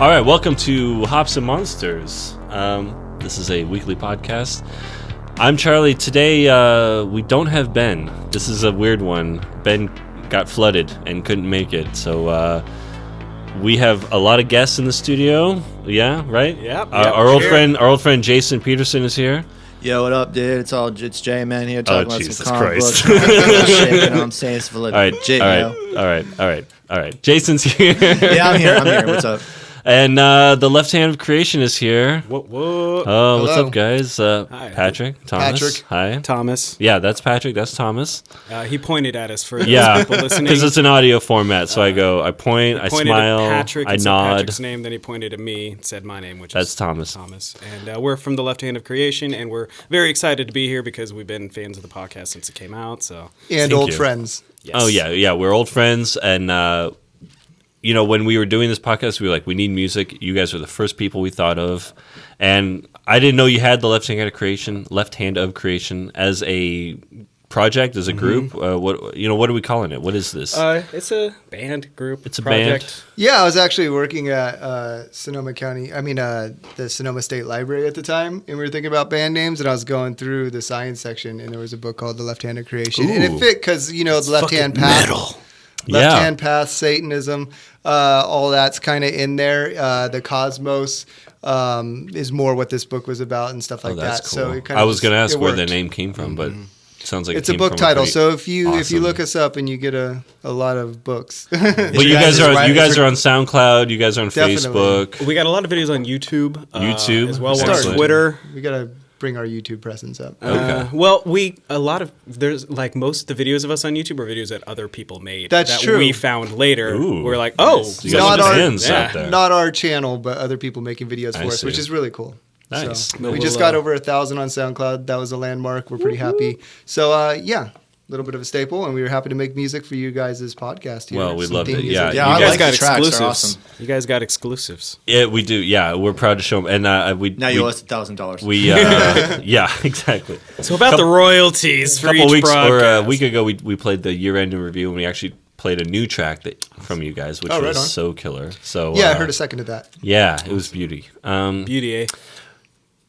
All right, welcome to Hops and Monsters. This is a weekly podcast. I'm Charlie. Today, we don't have Ben. This is a weird one. Ben got flooded and couldn't make it, so we have a lot of guests in the studio. Yeah, right? Yep. Our old friend Jason Peterson is here. Yo, what up, dude? It's J-Man here talking about Jesus some comic Christ. books. Shit, you know what I'm saying? It's for legit, All right. Jason's here. Yeah, I'm here. What's up? And the left hand of creation is here. What? Oh, what's up, guys? Hi. Patrick, Thomas. Patrick. Hi. Thomas. Yeah, that's Patrick. That's Thomas. He pointed at us for Yeah, people listening. because it's an audio format. So I point, I pointed smile, at Patrick I and said nod. Patrick's name, then he pointed at me and said my name, which That's is Thomas. Thomas. And we're from the Left Hand of Creation, and we're very excited to be here because we've been fans of the podcast since it came out. So And Thank old you. friends. yes. Oh yeah, we're old friends, and when we were doing this podcast, we were like, we need music. You guys are the first people we thought of, and I didn't know you had the Left Hand of Creation as a project, as a group. What are we calling it? What is this? It's a band group. It's a project. band. Yeah, I was actually working at Sonoma County. The Sonoma State Library at the time, and we were thinking about band names. And I was going through the science section, and there was a book called The Left Hand of Creation, and Ooh. it fit because the left hand path, left hand path, Satanism, all that's kind of in there. The cosmos is more what this book was about and stuff like That's that. cool. So it kind of I was going to ask it where the worked. name came from, but it sounds like It's it a came book from title. pretty So if you awesome. look us up and you get a lot of books. But you guys are on SoundCloud. You guys are on Definitely. Facebook. We got a lot of videos on YouTube. YouTube? As well. We're Excellent. on Twitter. We gotta bring our YouTube presence up. Okay. There's like most of the videos of us on YouTube are videos that other people made. That's that true. we found later. Ooh. We're like, oh, You guys are Not our- fans yeah. out there. Not our channel, but other people making videos I for us, see. which is really cool. Nice. So, We'll- we just we'll, got over 1,000 on SoundCloud. That was a landmark. We're pretty happy. So a little bit of a staple, and we were happy to make music for you guys' podcast here. Well, we Some loved theme it. music. Yeah, Yeah, you I You guys like got the tracks. They're exclusives. awesome. You guys got exclusives. Yeah, we do. Yeah, we're proud to show them. And we Now you owe us $1,000. we yeah, exactly. So about the royalties A for couple each weeks or broadcast. a week ago, we played the year-end in review, and we actually played a new track from you guys, which Oh, right was on. so killer. So Yeah, I heard a second of that. Yeah, it was beauty. Beauty, eh?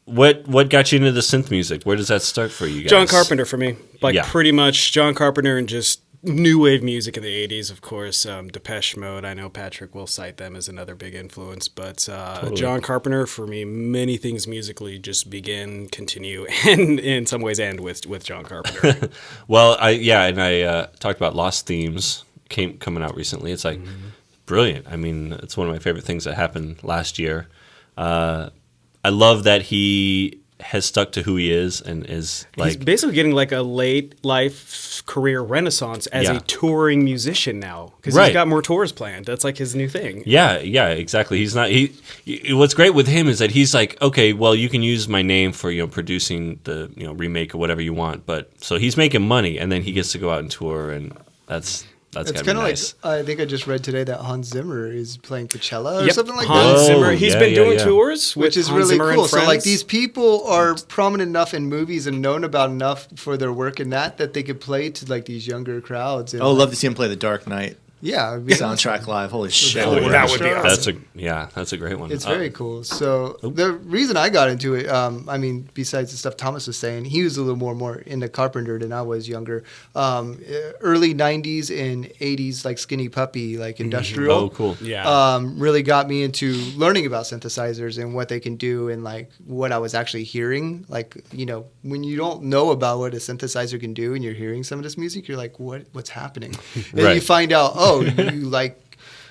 What got you into the synth music? Where does that start for you guys? John Carpenter for me. Yeah. Pretty much John Carpenter and just new wave music in the 80s, of course. Depeche Mode. I know Patrick will cite them as another big influence. But John Carpenter, for me, many things musically just begin, continue, and in some ways end with John Carpenter. Well, I talked about Lost Themes coming out recently. It's like brilliant. I mean, it's one of my favorite things that happened last year. I love that he has stuck to who he is and is like He's basically getting like a late life career renaissance as Yeah. a touring musician now. Because Right. he's got more tours planned. That's like his new thing. Yeah, exactly. He's not. What's great with him is that he's like, okay, well, you can use my name for producing the remake or whatever you want. But so he's making money, and then he gets to go out and tour, and that's It's gotta be kind of nice. like, I think I just read today that Hans Zimmer is playing Coachella or Yep. something like Hans that. Zimmer. Oh, He's yeah, been yeah, doing yeah. tours with Which is Hans really Zimmer cool. and So like friends. these people are prominent enough in movies and known about enough for their work in that they could play to like these younger crowds. And, I would love to see him play the Dark Knight Yeah, it'd be soundtrack live. Holy shit. Oh, yeah. That would be awesome. That's a great one. It's very cool. So the reason I got into it, besides the stuff Thomas was saying, he was a little more into Carpenter than I was younger. Early '90s and '80s, like Skinny Puppy, like industrial. Oh, cool. Yeah. Really got me into learning about synthesizers and what they can do and like what I was actually hearing. Like, when you don't know about what a synthesizer can do and you're hearing some of this music, you're like, what's happening? And Right. you find out,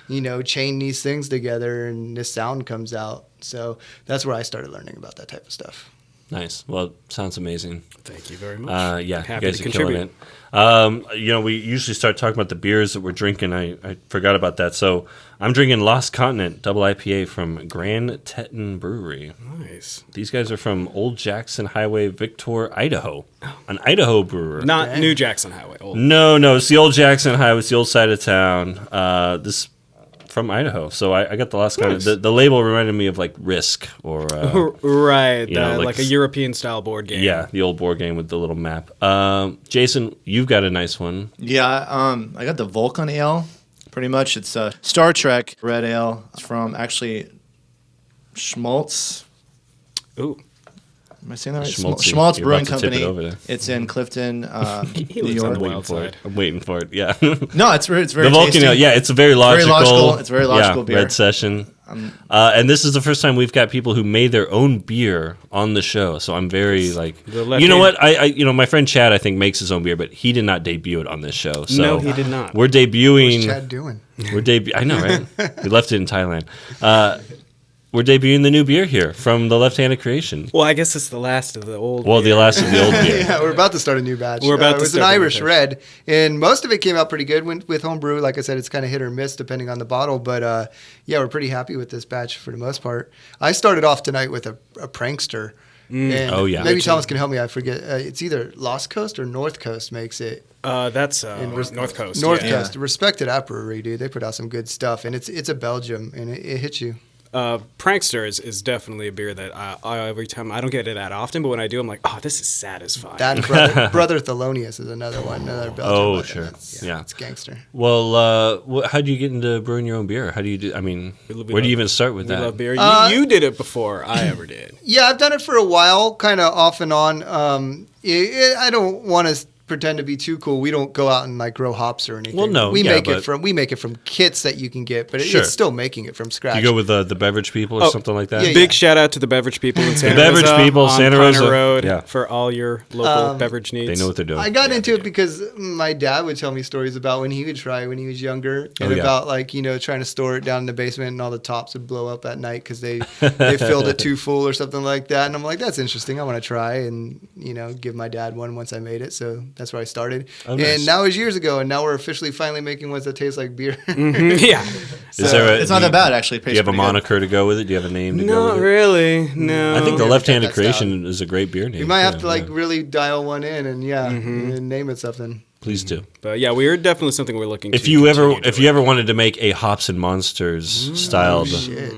you chain these things together and this sound comes out. So that's where I started learning about that type of stuff. Nice. Well, sounds amazing. Thank you very much. Yeah, Happy you guys to are killing it. We usually start talking about the beers that we're drinking. I forgot about that. So I'm drinking Lost Continent Double IPA from Grand Teton Brewery. Nice. These guys are from Old Jackson Highway, Victor, Idaho. An Idaho brewer. Not New Jackson Highway. Old. No, it's the Old Jackson Highway. It's the old side of town. This from Idaho. So I got the Lost Continent. The label reminded me of like Risk or Right. like like a European style board game. yeah, the old board game with the little map. Jason, you've got a nice one. Yeah, I got the Vulcan Ale. Pretty much, it's Star Trek Red Ale. It's from actually Schmaltz. Ooh. Am I saying that right? Schmaltzy. Schmaltz You're Brewing about to tip it Company. over there. It's in Clifton, He New lives on York. the wild side. I'm waiting for it. Yeah. No, it's very The Volcano. tasty. Yeah, it's a very logical. It's very logical beer. Red session. And this is the first time we've got people who made their own beer on the show. So I'm very like, you know what? I my friend Chad, I think, makes his own beer, but he did not debut it on this show. So No, he did not. We're debuting. What's Chad doing? I know, right? We left it in Thailand. We're debuting the new beer here from the Left-Handed Creation. Well, I guess it's the last of the old. Well, the last of the old beer. Yeah, we're about to start a new batch. We're about to It was an start a new Irish batch. red, and most of it came out pretty good with homebrew. Like I said, it's kind of hit or miss depending on the bottle, but yeah, we're pretty happy with this batch for the most part. I started off tonight with a prankster. And Oh, yeah. maybe Thomas can help me. I forget. It's either Lost Coast or North Coast makes it. That's North Coast. North yeah. Coast, respected app brewery, dude. They put out some good stuff, and it's a Belgium, and it hits you. Prankster is definitely a beer that I every time I don't get it that often, but when I do, I'm like, oh, this is satisfying. That brother Thelonious is another one, another Belgium. Oh, but sure. that's- Yeah. it's gangster. Well, how do you get into brewing your own beer? How do you do? I mean, where do you even start with We that? love beer. You did it before I ever did. Yeah, I've done it for a while, kind of off and on. I don't want to pretend to be too cool. We don't go out and like grow hops or anything. Well, no, we yeah, make but- it from kits that you can get, but Sure. it's still making it from scratch. Do you go with the beverage people or Oh, something like that? yeah, Big shout out to the beverage people in Santa beverage Rosa. people, on Santa Pioneer Rosa. Road Yeah. for all your local beverage needs. They know what they're doing. I got into it because my dad would tell me stories about when he would try when he was younger, and Oh, yeah. about like trying to store it down in the basement, and all the tops would blow up at night because they filled it too full or something like that. And I'm like, that's interesting. I want to try and give my dad one once I made it. So that's where I started. Oh, nice. And now it's years ago, and now we're officially finally making ones that taste like beer. Yeah. Is there It's not that bad, actually. Do you have a moniker to go with it? Do you have a name to go Not with it? really. No. I think the Yeah, Left-Handed check that stuff. Creation is a great beer name. We might have Yeah, to like yeah. really dial one in and and name it something. Please do. But yeah, we are definitely something we're looking to. If you continue doing. ever wanted to make a Hops and Monsters styled Shit.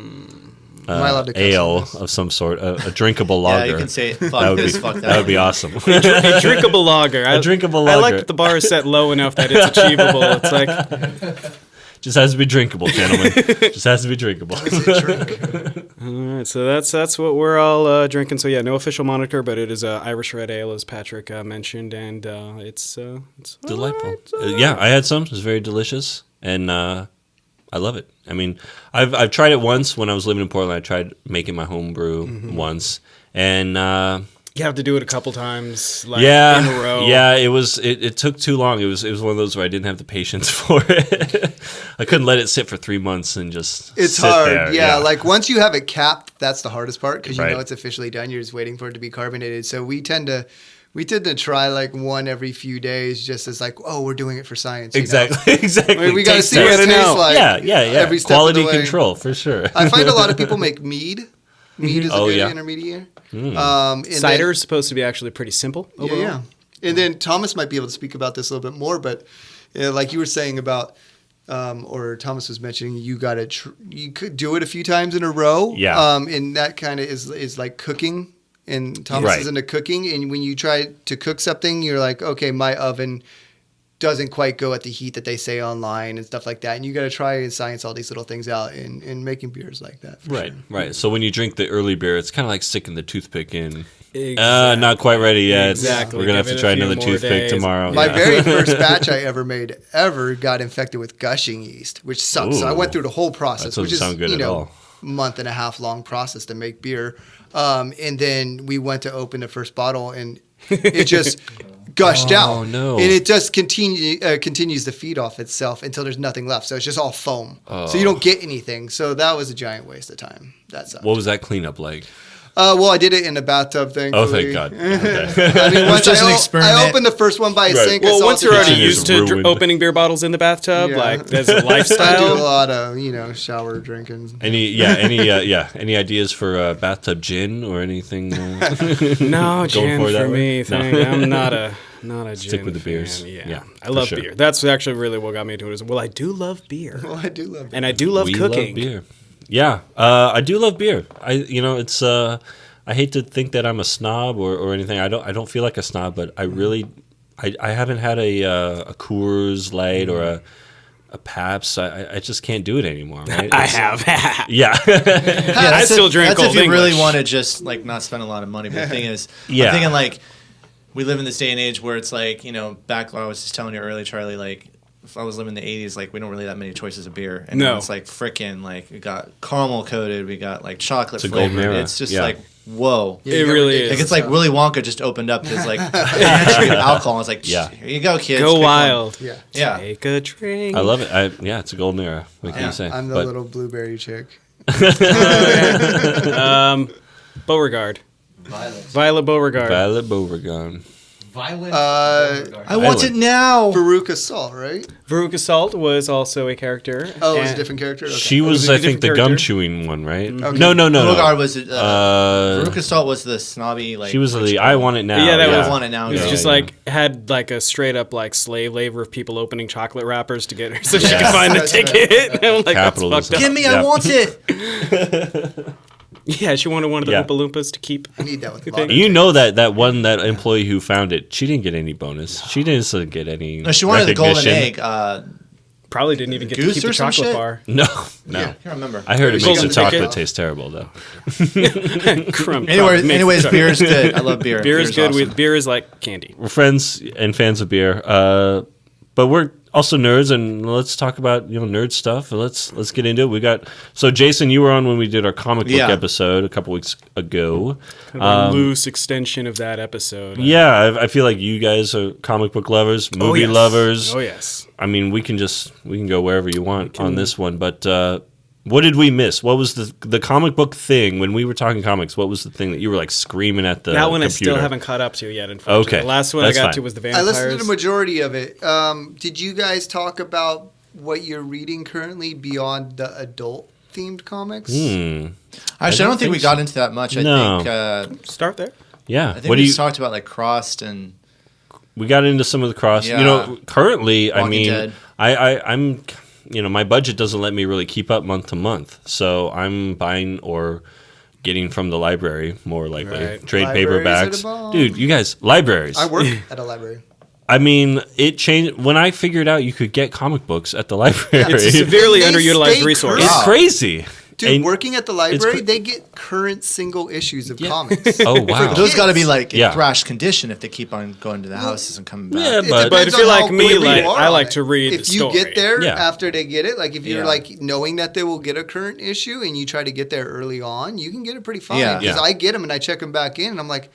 Am I allowed to cuss on ale this? of some sort, a drinkable Yeah, lager, you can say fuck that would this, be fuck that. that would be awesome. a drinkable lager. A drinkable I like lager. that the bar is set low enough that it's achievable. It's like, Just has to be drinkable, gentlemen. Just has to be drinkable. all right, so that's what we're all drinking. So yeah, no official moniker, but it is Irish Red Ale, as Patrick mentioned, and it's Delightful. Yeah, I had some. It was very delicious, and I love it. I mean, I've tried it once when I was living in Portland. I tried making my home brew once, and You have to do it a couple times, like yeah, in a row. yeah. It took too long. It was one of those where I didn't have the patience for it. I couldn't let it sit for 3 months and just. It's sit hard, there. yeah. Like once you have it capped, that's the hardest part because you Right. know it's officially done. You're just waiting for it to be carbonated. So we tend to try like one every few days, just as like, oh, we're doing it for science. you know? Exactly. Exactly. I mean, we got to Taste see what test. it tastes like. Yeah. Every step Quality of the way. control for sure. I find a lot of people make mead. Mead is a Oh, good yeah. intermediate. Mm. And then- Cider is supposed to be actually pretty simple. Yeah, Overall. yeah. And then Thomas might be able to speak about this a little bit more, but like you were saying about, or Thomas was mentioning, you could do it a few times in a row. Yeah. And that kind of is like cooking. And Thomas Right. is into cooking. And when you try to cook something, you're like, okay, my oven doesn't quite go at the heat that they say online and stuff like that. And you got to try and science all these little things out in making beers like that. for Right, sure. right. So when you drink the early beer, it's kind of like sticking the toothpick in. Exactly. Not quite ready yet. Exactly. We're gonna have Give to it try a few another more toothpick days. tomorrow. My Yeah. very first batch I ever made got infected with gushing yeast, which sucks. So I Ooh. went through the whole process, That doesn't which is sound good at all. month and a half long process to make beer. And then we went to open the first bottle, and it just gushed out. Oh, no. And it just continues to feed off itself until there's nothing left. So it's just all foam. So you Oh. don't get anything. So that was a giant waste of time. That sucked. What was that cleanup like? Well, I did it in a bathtub, thankfully. Oh, thank God. Okay. I mean, once just an I experiment. opened the first one by a Right. sink. I Well, saw once it you're through already kitchen is used to ruined. opening beer bottles in the bathtub, Yeah. like that's a I do a lifestyle. lot of, shower drinking. Any ideas for bathtub gin or anything? No gin for it that for way? me. No. Thank- I'm not a gin. Stick with the fan. beers. Yeah, Yeah, I for love sure. beer. That's actually really what got me into it. Well, I do love beer, Well, I do love it. and I do love We cooking. love beer. Yeah, I do love beer. It's. I hate to think that I'm a snob or anything. I don't feel like a snob, but I really, I haven't had a Coors Light or a Pabst. I just can't do it anymore. Right? I have. Yeah. I still drink That's Old if you really English. want to just like not spend a lot of money. But the thing is, Yeah. I'm thinking like we live in this day and age where it's like, back when I was just telling you earlier, Charlie, like if I was living in the 80s, like we don't really that many choices of beer. And now No. it's like frickin' like we got caramel coated, we got like chocolate It's a golden flavored. era. It's just Yeah. like, whoa. Yeah, It you got really ridiculous Like it's like stuff. Willy Wonka just opened up his like pantry of alcohol. And it's like, Yeah. here you go, kids. Go pick one." wild. Yeah. Yeah. Take a drink. I love it. It's a golden era. What can Yeah. you say? I'm the But- little blueberry chick. Beauregard. Violet. Violet Beauregard. Violet Beauregard. Violet. I want it now. Veruca Salt, right? Veruca Salt was also a character. Oh, it was a And- different character? Okay. She was was, a I think, the different gum character. chewing one, right? Okay. No. Beauregard was Veruca Veruca Salt was the snobby like. She was rich the girl. I want it now. Yeah, that I was- want it now. It was girl. just yeah. like had like a straight up like slave labor of people opening chocolate wrappers to get her so she Yeah. could find the That's right. ticket. I'm like, that's Capitalism. fucked up. Give me, Yeah. I want it. Yeah, she wanted one of the Yeah. Oompa Loompas to keep. I need that with Good vodka. thing. You know that employee who found it, she didn't get any bonus. She didn't get any. No, she wanted the golden recognition. egg. Probably didn't even get to Goose keep the or some chocolate shit? bar. No. I can't remember. I heard it She makes got the the ticket. chocolate taste terrible, though. Anyways, beer is good. I love beer. Beer is good. awesome. Beer is like candy. We're friends and fans of beer, but we're also nerds, and let's talk about nerd stuff. Let's get into it. We got Jason, you were on when we did our comic book Yeah. episode a couple weeks ago. Kind of a loose extension of that episode. Yeah, I feel like you guys are comic book lovers, Oh, movie yes. lovers. Oh yes. I mean, we can go wherever you want on this one. But what did we miss? What was the comic book thing when we were talking comics? What was the thing that you were like screaming at the That one computer? I still haven't caught up to yet. Unfortunately. Okay, The last one that's I got fine. to was the I vampires. listened to the majority of it. Did you guys talk about what you're reading currently beyond the adult themed comics? Actually, I don't don't think we think got so. into that much. No. I think Start there. Yeah. I think What we do you? just talked about like Crossed and We got into some of the cross. Yeah. Currently, I Walking mean, Dead. I'm, my budget doesn't let me really keep up month to month, so I'm buying or getting from the library more likely. Right. Trade Libraries are the paperbacks, bomb. dude. You guys, libraries. I work at a library. I mean, it changed when I figured out you could get comic books at the library. It's a severely They underutilized stay resource. It's Wow. crazy. Dude, And- working at the library, cra- they get current single issues of Yeah. comics. Oh wow. those got to be like in Yeah. thrashed condition if they keep on going to the houses and coming back. Yeah, It but depends if you're on like how me, quick like, you are I on like it. to read If the you story. get there Yeah. after they get it, like if you're Yeah. like knowing that they will get a current issue and you try to get there early on, you can get it pretty fine. Yeah. Because Yeah. I get them and I check them back in and I'm like,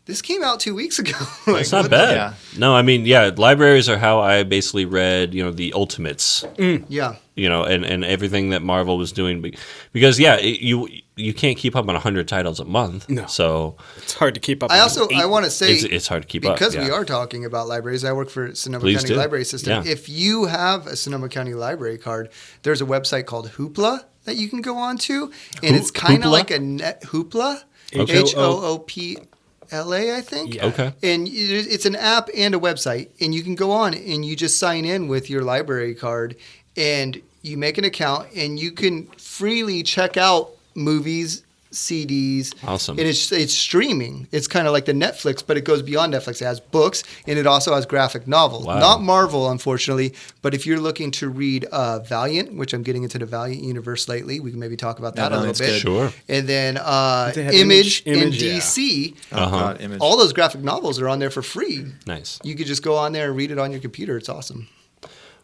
this came out 2 weeks ago. Like, It's not what the- bad. Yeah. No, I mean, libraries are how I basically read, the Ultimates, Yeah. and everything that Marvel was doing. Because, you can't keep up on 100 titles a month. No. So It's hard to keep up. I on also eight. I want to say it's hard to keep up. because yeah. we are talking about libraries. I work for Sonoma Please County do. Library System. Yeah. If you have a Sonoma County Library card, there's a website called Hoopla that you can go on to, and it's kind Hoopla? of like a net Hoopla, Okay. HOOPLA, I think. Yeah. Okay. And it's an app and a website, and you can go on and you just sign in with your library card, and you make an account, and you can freely check out movies, CDs. Awesome. And it's streaming. It's kind of like the Netflix, but it goes beyond Netflix. It has books, and it also has graphic novels. Wow. Not Marvel, unfortunately, but if you're looking to read Valiant, which I'm getting into the Valiant universe lately, we can maybe talk about that a little Valiant's bit. good. Sure. And then They have Image and Image, yeah. DC. Oh, Uh-huh. God, Image. All those graphic novels are on there for free. Nice. You could just go on there and read it on your computer. It's awesome.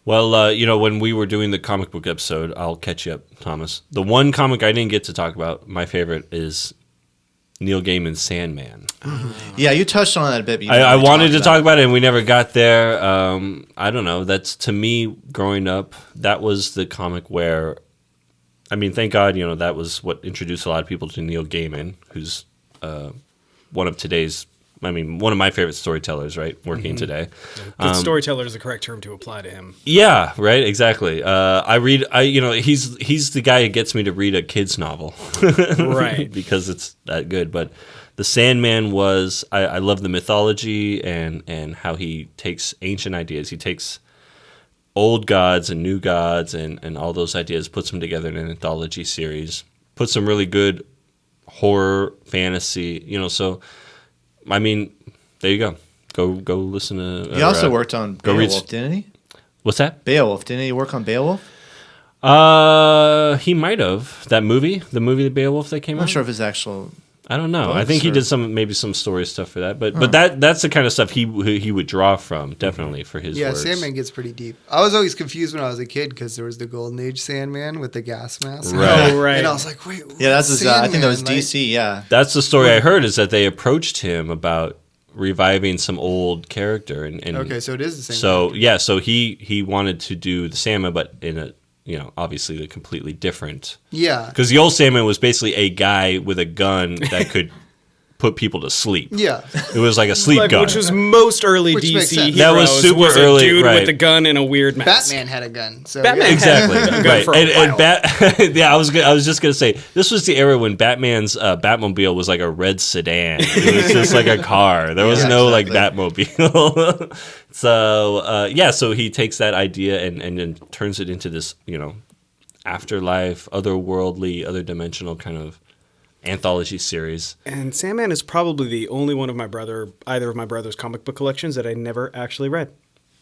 Well, when we were doing the comic book episode, I'll catch you up, Thomas. The one comic I didn't get to talk about, my favorite, is Neil Gaiman's Sandman. Yeah, you touched on that a bit. But you I didn't really wanted to talk about about it, and we never got there. I don't know. That's, to me, growing up, that was the comic where, I mean, thank God, that was what introduced a lot of people to Neil Gaiman, who's one of my favorite storytellers, right, working today. Good storyteller is the correct term to apply to him. Yeah, right, exactly. He's the guy who gets me to read a kid's novel. Right. Because it's that good. But the Sandman was, I love the mythology and how he takes ancient ideas. He takes old gods and new gods and all those ideas, puts them together in an anthology series, puts some really good horror, fantasy, so, I mean, there you go. Go listen to... He also worked on go read- Beowulf, didn't he? What's that? Beowulf. Didn't he work on Beowulf? He might have. The movie that Beowulf that came I'm out. not sure if his actual. I don't know. I books think he or- did maybe some story stuff for that. But that's the kind of stuff he would draw from, definitely, for his Yeah, works. Sandman gets pretty deep. I was always confused when I was a kid because there was the Golden Age Sandman with the gas mask. Right. Oh, right. And I was like, wait, Yeah, that's I think that was Sandman? Like, DC. Yeah. That's the story I heard, is that they approached him about reviving some old character. And okay, so it is the same. So, yeah, so he wanted to do the Sandman, but in a, obviously a completely different. Yeah. Because the old Sandman was basically a guy with a gun that could put people to sleep. Yeah. It was like a sleep gun. Which was most early Which makes DC sense. heroes. That was super a early, dude right. with a gun and a weird mask. Batman had a gun. So Batman yeah. Exactly. Good Right. for a And while. yeah, I was just gonna say this was the era when Batman's Batmobile was like a red sedan. It was just like a car. There was Yeah, no exactly. like Batmobile. So he takes that idea and then turns it into this afterlife, otherworldly, other dimensional kind of anthology series. And Sandman is probably the only one of either of my brother's comic book collections that I never actually read.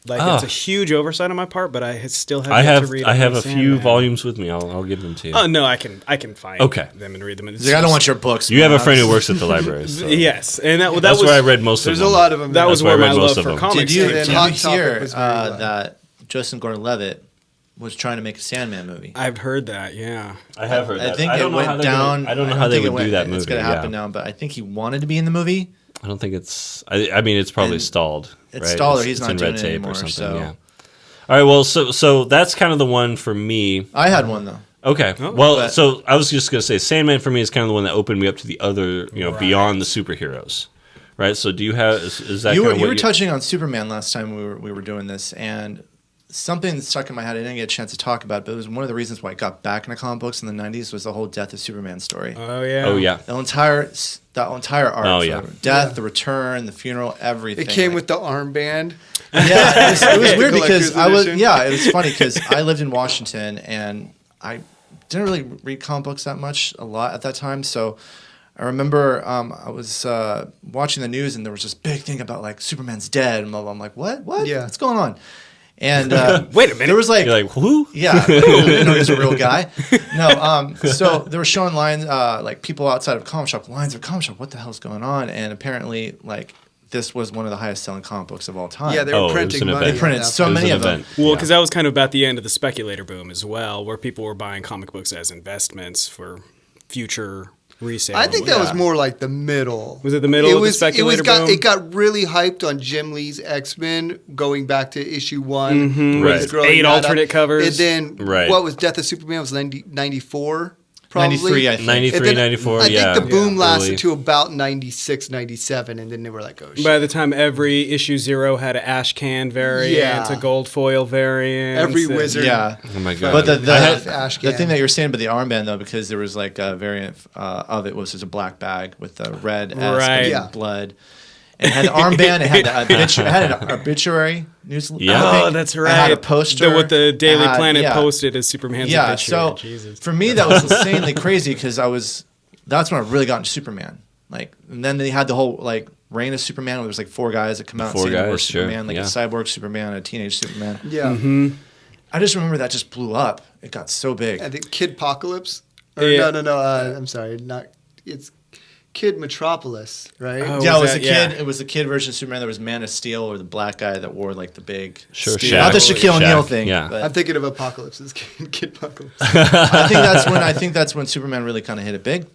Like, it's a huge oversight on my part, but I still have yet to read. I have any a few Sandman. volumes with me. I'll give them to you. Oh no, I can find them and read them. It's He's like, I don't just- want your books. You have a man. friend who works at the library. So. Yes, and that That's was where I read most of There's them. a lot of them. that was That's where where I my read most love of for them. comics Did you, came And did from. you Hot Topic hear was very well. that Justin Gordon-Levitt was trying to make a Sandman movie? I've heard that. Yeah. I have heard that. I think I it don't know how went they're down. Gonna, I don't know how they think would it do that movie. It's going to happen now, but I think he wanted to be in the movie. I don't think it's. I mean, it's probably And stalled. it's right? stalled, or he's it's not in doing red it tape anymore, or something. so- Yeah. All right. Well, so that's kind of the one for me. I had one though. Okay. Oh, Well, but- so I was just gonna say, Sandman for me is kind of the one that opened me up to the other, beyond the superheroes. Right. So do you have? Is that You kind were of you what were touching on Superman last time we were doing this, and something that stuck in my head. I didn't get a chance to talk about, but it was one of the reasons why I got back into comic books in the '90s was the whole death of Superman story. Oh yeah. Oh yeah. The entire arc. Oh, yeah. from death, the return, the funeral, everything. It came like- with the armband. Yeah, it was weird because Collector's I was. edition. Yeah, it was funny because I lived in Washington and I didn't really read comic books that much a lot at that time. So I remember I was watching the news and there was this big thing about like Superman's dead and blah, blah. I'm like, what? Yeah. What's going on? And Wait a minute. there was like, You're like who? yeah, he's a real guy. No, so they were showing lines like people outside of comic shop, lines of comic shop. What the hell's going on? And apparently, like this was one of the highest selling comic books of all time. Yeah, they Oh, were it was printing an money. event. They printed on that so It was many an of them. event. Well, Yeah. because that was kind of about the end of the speculator boom as well, where people were buying comic books as investments for future resale. I think that was Yeah. more like the middle. Was it the middle of the speculator boom? It got really hyped on Jim Lee's X-Men going back to issue 1. Right. He's growing 8 that up. alternate covers. And then Right. what was Death of Superman was 94 probably. 93, I think. 93, And then 94, I yeah. think the boom Yeah. lasted Early. to about 96, 97, and then they were like, oh, shit. By the time every issue 0 had an ash can variant, Yeah. a gold foil variant. Every wizard. Yeah. Oh my god. But I had Ash the Can. thing that you're saying about the armband though, because there was like a variant of it was just a black bag with the red S Right. and Yeah. blood. And it had an armband. It had an obituary news. Yeah. Oh, thing. that's It right. had a poster. What the Daily It had- Planet yeah. posted as Superman's Yeah. obituary. So Jesus. for me, that was insanely crazy because that's when I really got into Superman. Like, and then they had the whole like reign of Superman. Where there was like 4 guys that come out and Four say the word guys, sure, Superman, like yeah. a cyborg Superman, a teenage Superman. Yeah. I just remember that just blew up. It got so big. I think Kid Apocalypse. Or Yeah. no. I'm sorry. It's Kid Metropolis, right? Oh. Yeah, it was was that- a kid. yeah. It was the kid version of Superman. There was Man of Steel, or the black guy that wore like the big. Sure, steel. Not the Shaq. Shaquille O'Neal Shaq, thing. yeah. But I'm thinking of Apocalypse's Kid Apocalypse. I think that's when Superman really kind of hit it big.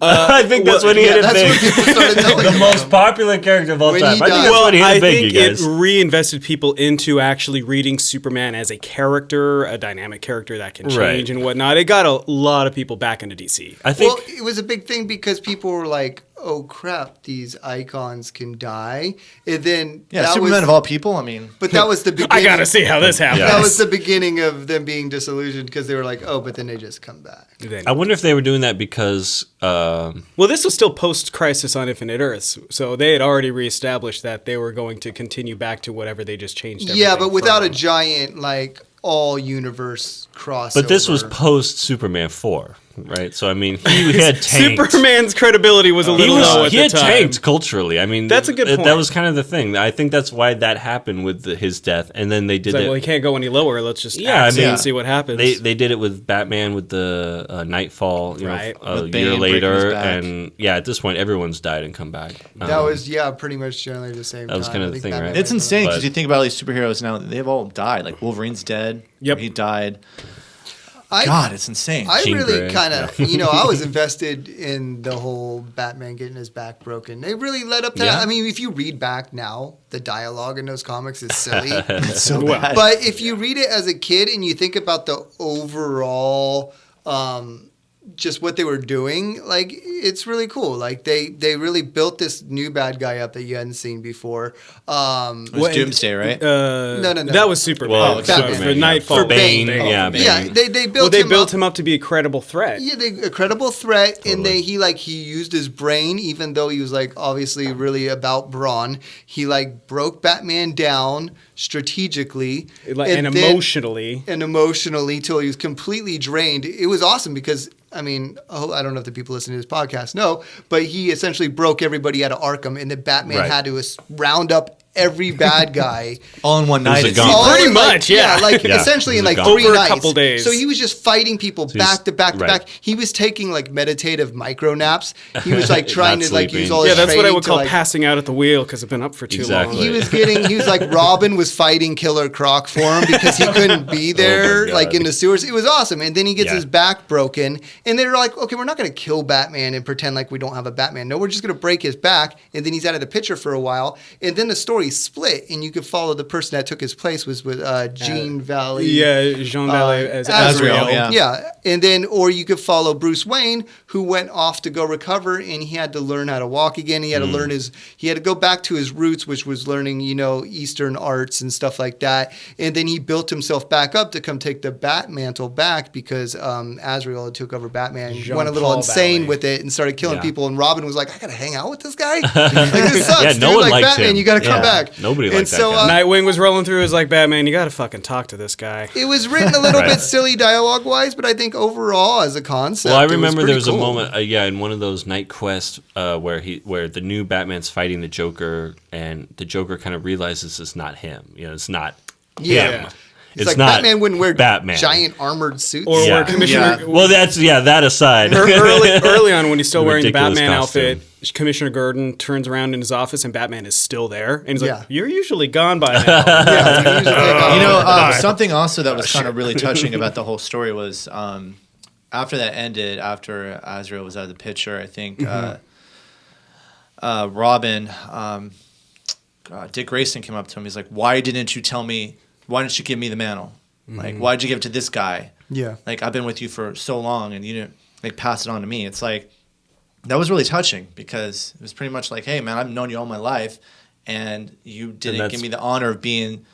I think that's when he hit it That's when big. people started knowing The him. most popular character of all When time. he I think died. that's Well, when he hit I it big, think you it guys. reinvested people into actually reading Superman as a character, a dynamic character that can change Right. and whatnot. It got a lot of people back into DC. I think Well, it was a big thing because people were like, "Oh crap, these icons can die," and then Yeah, that Superman was, of all people. I mean, But that was the beginning. I gotta see how this happens. Yeah. That was the beginning of them being disillusioned because they were like, "Oh," but then they just come back. I wonder if they were doing that because Well, this was still post-Crisis on Infinite Earths, so they had already reestablished that they were going to continue back to whatever they just changed. Yeah, everything but without a from. giant like all universe crossover. But this was post Superman 4. right? So I mean, he had tanked. Superman's credibility was a little low at He the had time. tanked culturally. I mean, That's a good point. That was kind of the thing. I think that's why that happened with his death, and then they did It's like, it. well, he can't go any lower. Let's just Yeah, I axe it mean, and see what happens. They did it with Batman with the Nightfall, Right. a With year Bane breaking his later, back. and at this point, everyone's died and come back. That was pretty much generally the same. That was kind of the thing, right? It's insane because But- you think about all these superheroes now; they've all died. Like Wolverine's dead. Yep. He died. I, God, it's insane. I Jean really Grey, kind of, I was invested in the whole Batman getting his back broken. They really led up to that. Yeah. I mean, if you read back now, the dialogue in those comics is silly. It's so Well, bad. But if you read it as a kid and you think about the overall, just what they were doing, like, it's really cool. Like, they really built this new bad guy up that you hadn't seen before. It was Doomsday, right? No. That was Superman. Well, Batman. For Nightfall. For Bane. Yeah, Bane. Yeah, they built Well, they him built up. him up to be a credible threat. Yeah, a credible threat, and Totally. he used his brain, even though he was like obviously really about brawn. He like broke Batman down strategically And then- emotionally. till he was completely drained. It was awesome because I mean, I don't know if the people listening to this podcast know, but he essentially broke everybody out of Arkham, and the Batman Right. had to round up every bad guy. all in one night. a it gauntlet. seems. All Pretty in, like, much, yeah. like Yeah, essentially it in was a like gauntlet. 3 Over a nights. couple days. So he was just fighting people back to back to right. back. He was taking like meditative micro naps. He was like trying Not to like sleeping. use all his Yeah, that's what I training would to, call like, passing out at the wheel because I've been up for too Exactly. long. he was like Robin was fighting Killer Croc for him because he couldn't be there God. like in the sewers. It was awesome. And then he gets Yeah. his back broken and they were like, okay, we're not going to kill Batman and pretend like we don't have a Batman. No, we're just going to break his back. And then he's out of the picture for a while. And then the story split and you could follow the person that took his place was with Jean Valley. Yeah, Jean Valley as Azrael, Azrael. yeah. And then, or you could follow Bruce Wayne, who went off to go recover, and he had to learn how to walk again. He had to learn he had to go back to his roots, which was learning, Eastern arts and stuff like that. And then he built himself back up to come take the Bat mantle back because Azrael had took over Batman, went a little Jean-Paul insane Valley. with it, and started killing Yeah. people. And Robin was like, "I gotta hang out with this guy. Like, this sucks, Yeah, dude. no one like liked Batman, him. you gotta come Yeah. back." Nobody And liked that so, guy. Nightwing was rolling through. Was like, Batman, you got to fucking talk to this guy. It was written a little Right. bit silly dialogue wise, but I think overall as a concept, Well, I it remember pretty there was cool. a moment, in one of those night quests where the new Batman's fighting the Joker, and the Joker kind of realizes it's not him. It's not Yeah. him. It's like not Batman wouldn't wear Batman. giant armored suits. Or Yeah. where Commissioner... Yeah. Well, that aside. early on when he's still The wearing the ridiculous Batman costume. outfit, Commissioner Gordon turns around in his office and Batman is still there. And he's Yeah. like, you're usually gone by now. Yeah, he usually take off. Something also that was kind of really touching about the whole story was after that ended, after Azrael was out of the picture, I think Robin, Dick Grayson came up to him. He's like, "Why didn't you tell me? Why didn't you give me the mantle? Like, why did you give it to this guy? Yeah. Like, I've been with you for so long, and you didn't like pass it on to me." It's like that was really touching because it was pretty much like, "Hey, man, I've known you all my life, and you didn't that's- give me the honor of being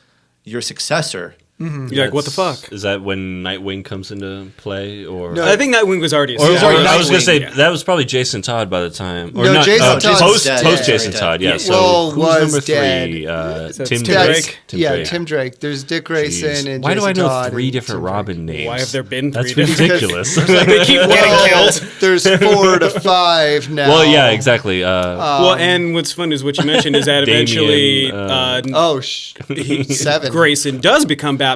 your successor." You're like, what the fuck? Is that when Nightwing comes into play, or? No, I think Nightwing was already Or, established. I was going to say Yeah. that was probably Jason Todd by the time. Or No, not, Jason Todd's post dead. Jason Yeah, Todd. Yeah. yeah. So Well, who's was number dead. 3? That's Tim Tim Drake. Drake. Drake. Tim Drake. There's Dick Grayson Jeez. and Why Jason do I know Todd 3 and different Tim Drake. Robin names? Why have there been That's 3 different- ridiculous. They keep getting Well, killed. there's 4 to 5 now. Well, yeah, exactly. Well, and what's fun is what you mentioned is that eventually Oh, 7. Grayson does become Batman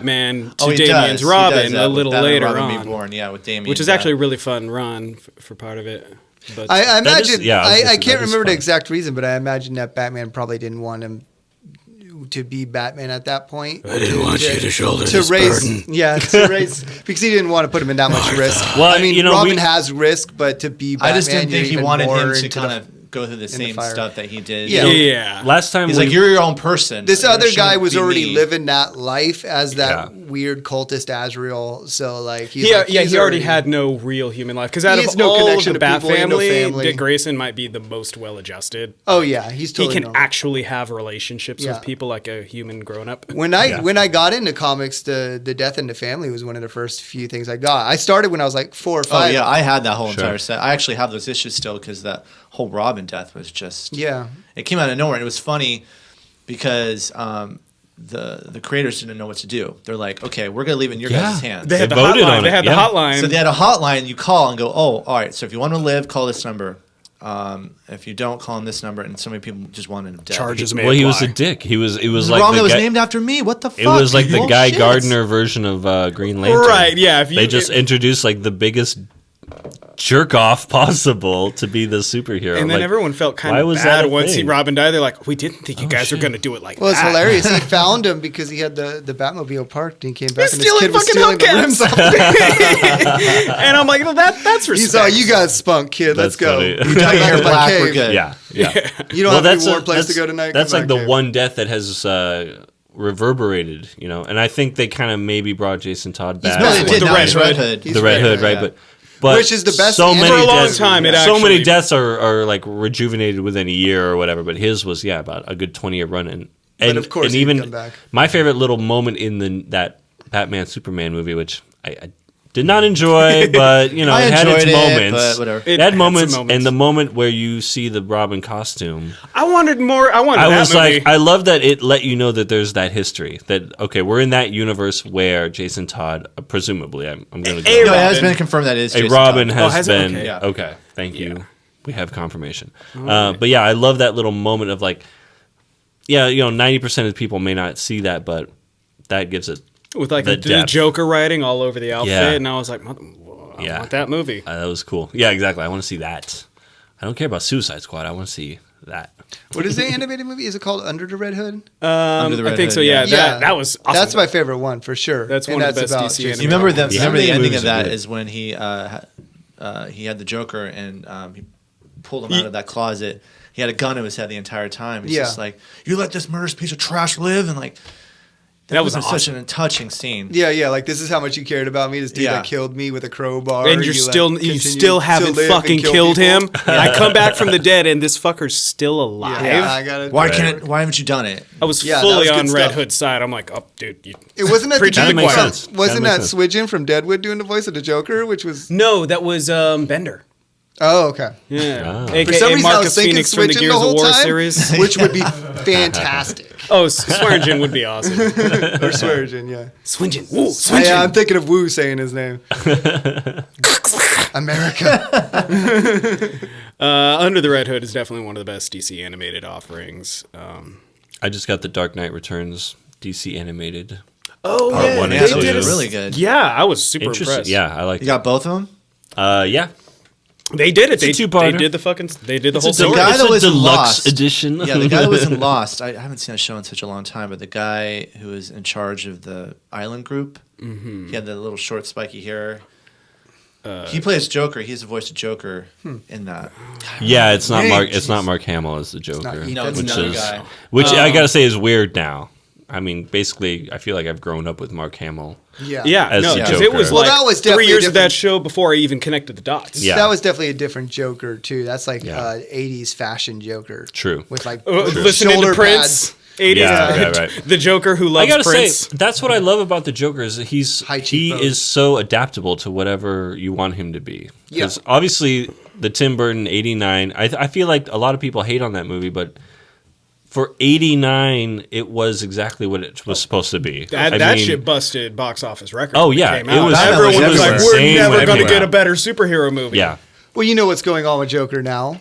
to Oh, he Damien's does. He Robin does that a with little Batman later Robin Be on, Born, yeah, with Damien. which is actually a really fun run for part of it. But I That imagine. is- yeah, I was gonna I say, can't that is remember the fun. exact reason, but I imagine that Batman probably didn't want him to be Batman at that point. I didn't want you to shoulder to this raise, burden. yeah, to raise because he didn't want to put him in that much risk. Well, I mean, you know, Robin we- has risk, but to be Batman, I just didn't think he you're wanted even him more to into kind the- of go through the same fire. stuff that he did. Yeah. Yeah. Last time He's we like, you're your own person. This You other shouldn't guy was be already me. living that life as that Yeah. weird cultist Azrael. So like, he's Yeah, like, yeah, he's he already had no real human life. Because out He of has no all connection of the to Bat people, he had no family, family. Dick Grayson might be the most well-adjusted. Oh yeah, he's totally he can normal. actually have relationships Yeah. with people like a human grown-up. When I got into comics, the Death in the Family was one of the first few things I got. I started when I was like 4 or 5. Oh yeah, I had that whole Sure. entire set. I actually have those issues still because that whole Robin death was just. Yeah. It came out of nowhere. And it was funny because the creators didn't know what to do. They're like, okay, we're gonna leave it in your guys' hands. They had the voted hotline. on They it, had the yeah. hotline. So they had a hotline. You call and go, oh, all right. So if you want to live, call this number. If you don't, call on this number. And so many people just wanted him dead. Charges may Well, he was a apply. dick. It was It like wrong. the That was guy, named after me. What the fuck? it was like the Guy Bullshit. Gardner version of Green Lantern. Right, yeah, if you- they just introduced like the biggest jerk off possible to be the superhero. And then Like, everyone felt kind why of was that bad a once thing? Robin died. They're like, we didn't think you guys were going to do it like Well, it's that. hilarious. He found him because he had the Batmobile parked and he came back He's and his kid was stealing stealing the rims fucking off. And I'm like, well, that's respect. He's all, you got spunk, kid. Let's That's go. funny. You dug out of my Black, we're cave. good. Yeah. You don't have any warm place to go tonight. That's Come like back, the kid. one death that has reverberated, and I think they kind of maybe brought Jason Todd back. No, they With did. the Now Red he's Hood. Red Hood. He's the Red Hood, right? Yeah. But Which is the best So answer. many For a long deaths, time, it so many actually- deaths are like rejuvenated within a year or whatever. But his was about a good 20-year run, and of course and he'd even come back. my favorite little moment in that Batman Superman movie, which I did not enjoy, but it I had its enjoyed it, moments. but whatever. It It had had some moments, moments. and the moment where you see the Robin costume. I wanted more. I wanted I that was movie. like, I love that it let you know that there's that history. That okay, we're in that universe where Jason Todd, presumably, I'm going to go. A No, it has Robin. been confirmed that it is A Jason Robin Todd. has has it? been Okay. Yeah. okay. Thank you. We have confirmation. But yeah, I love that little moment of like, 90% of people may not see that, but that gives it. with like the the depth. Joker writing all over the outfit, Yeah. and I was like, I Yeah. want that movie. That was cool. Yeah, exactly. I want to see that. I don't care about Suicide Squad. I want to see that. What is the animated movie? Is it called Under the Red Hood? Under the I Red think Hood, so. Yeah, yeah. that was awesome. That's my favorite one for sure. That's And one of the best about DC Jason You remember Todd. the Yeah. remember the ending Movies of are that good. is when he had the Joker and he pulled him out of that closet. He had a gun in his head the entire time. He's Yeah. just like, you let this murderous piece of trash live, and like That was such awesome. an touching scene. Yeah, like this is how much you cared about me. This dude Yeah. that killed me with a crowbar. and you continue still to haven't live fucking and kill killed people. him. I come back from the dead, and this fucker's still alive. Yeah, I got it. Why haven't you done it? I was Yeah, that fully was good on Red stuff. Hood's side. I'm like, oh, dude. It wasn't that the Preaching to dude the choir. from- Makes sense. Wasn't That that makes Swidgen from Deadwood doing the voice of the Joker, which was No, that was oh Bender. okay. Yeah. Ah. For AKA some reason, I Marcus was thinking Phoenix from the Swidgen Gears the of whole War time, series. which would be fantastic. Oh, Swearingen would be awesome. Or Swidgen, yeah. Swingen. Woo, Yeah, Swingen. I'm thinking of Wu saying his name. America. Under the Red Hood is definitely one of the best DC animated offerings. I just got the Dark Knight Returns DC animated. Oh, Part yeah. one Yeah, and that two. was did a- really good. Yeah, I was super Interesting. impressed. Yeah, I like. You got both of them? Yeah. They did it. a They two-parter. did the fucking. They did the whole It's a story. guy it's that a was in deluxe Lost. edition. Yeah, the guy that was in Lost. I haven't seen a show in such a long time, but the guy who was in charge of the island group, he had the little short spiky hair. He plays Joker. He's the voice of Joker in that. Yeah, it's not Hey, Mark. It's jeez. not Mark Hamill as the Joker, Ethan. No, it's which another is guy. which I gotta say is weird now. I mean, basically, I feel like I've grown up with Mark Hamill. Yeah. Yeah, As no, the because it was Joker. like Well, that was 3 definitely years of that different. show before I even connected the dots. Yeah. That was definitely a different Joker too. That's like Yeah. 80s fashion Joker. True. With like Listening shoulder to Prince. pads. 80s. Yeah, right. The Joker who I loves gotta Prince. say, that's what I love about the Joker is that High he cheekbones. is so adaptable to whatever you want him to be. Yeah. Because obviously, the Tim Burton '89. I feel like a lot of people hate on that movie, but for '89, it was exactly what it was supposed to be. That I mean, shit busted box office records. Oh, when yeah, came it out. was- Everyone it was was like, insane "We're when never it going to came get a out. better superhero movie." Yeah. Well, you know what's going on with Joker now?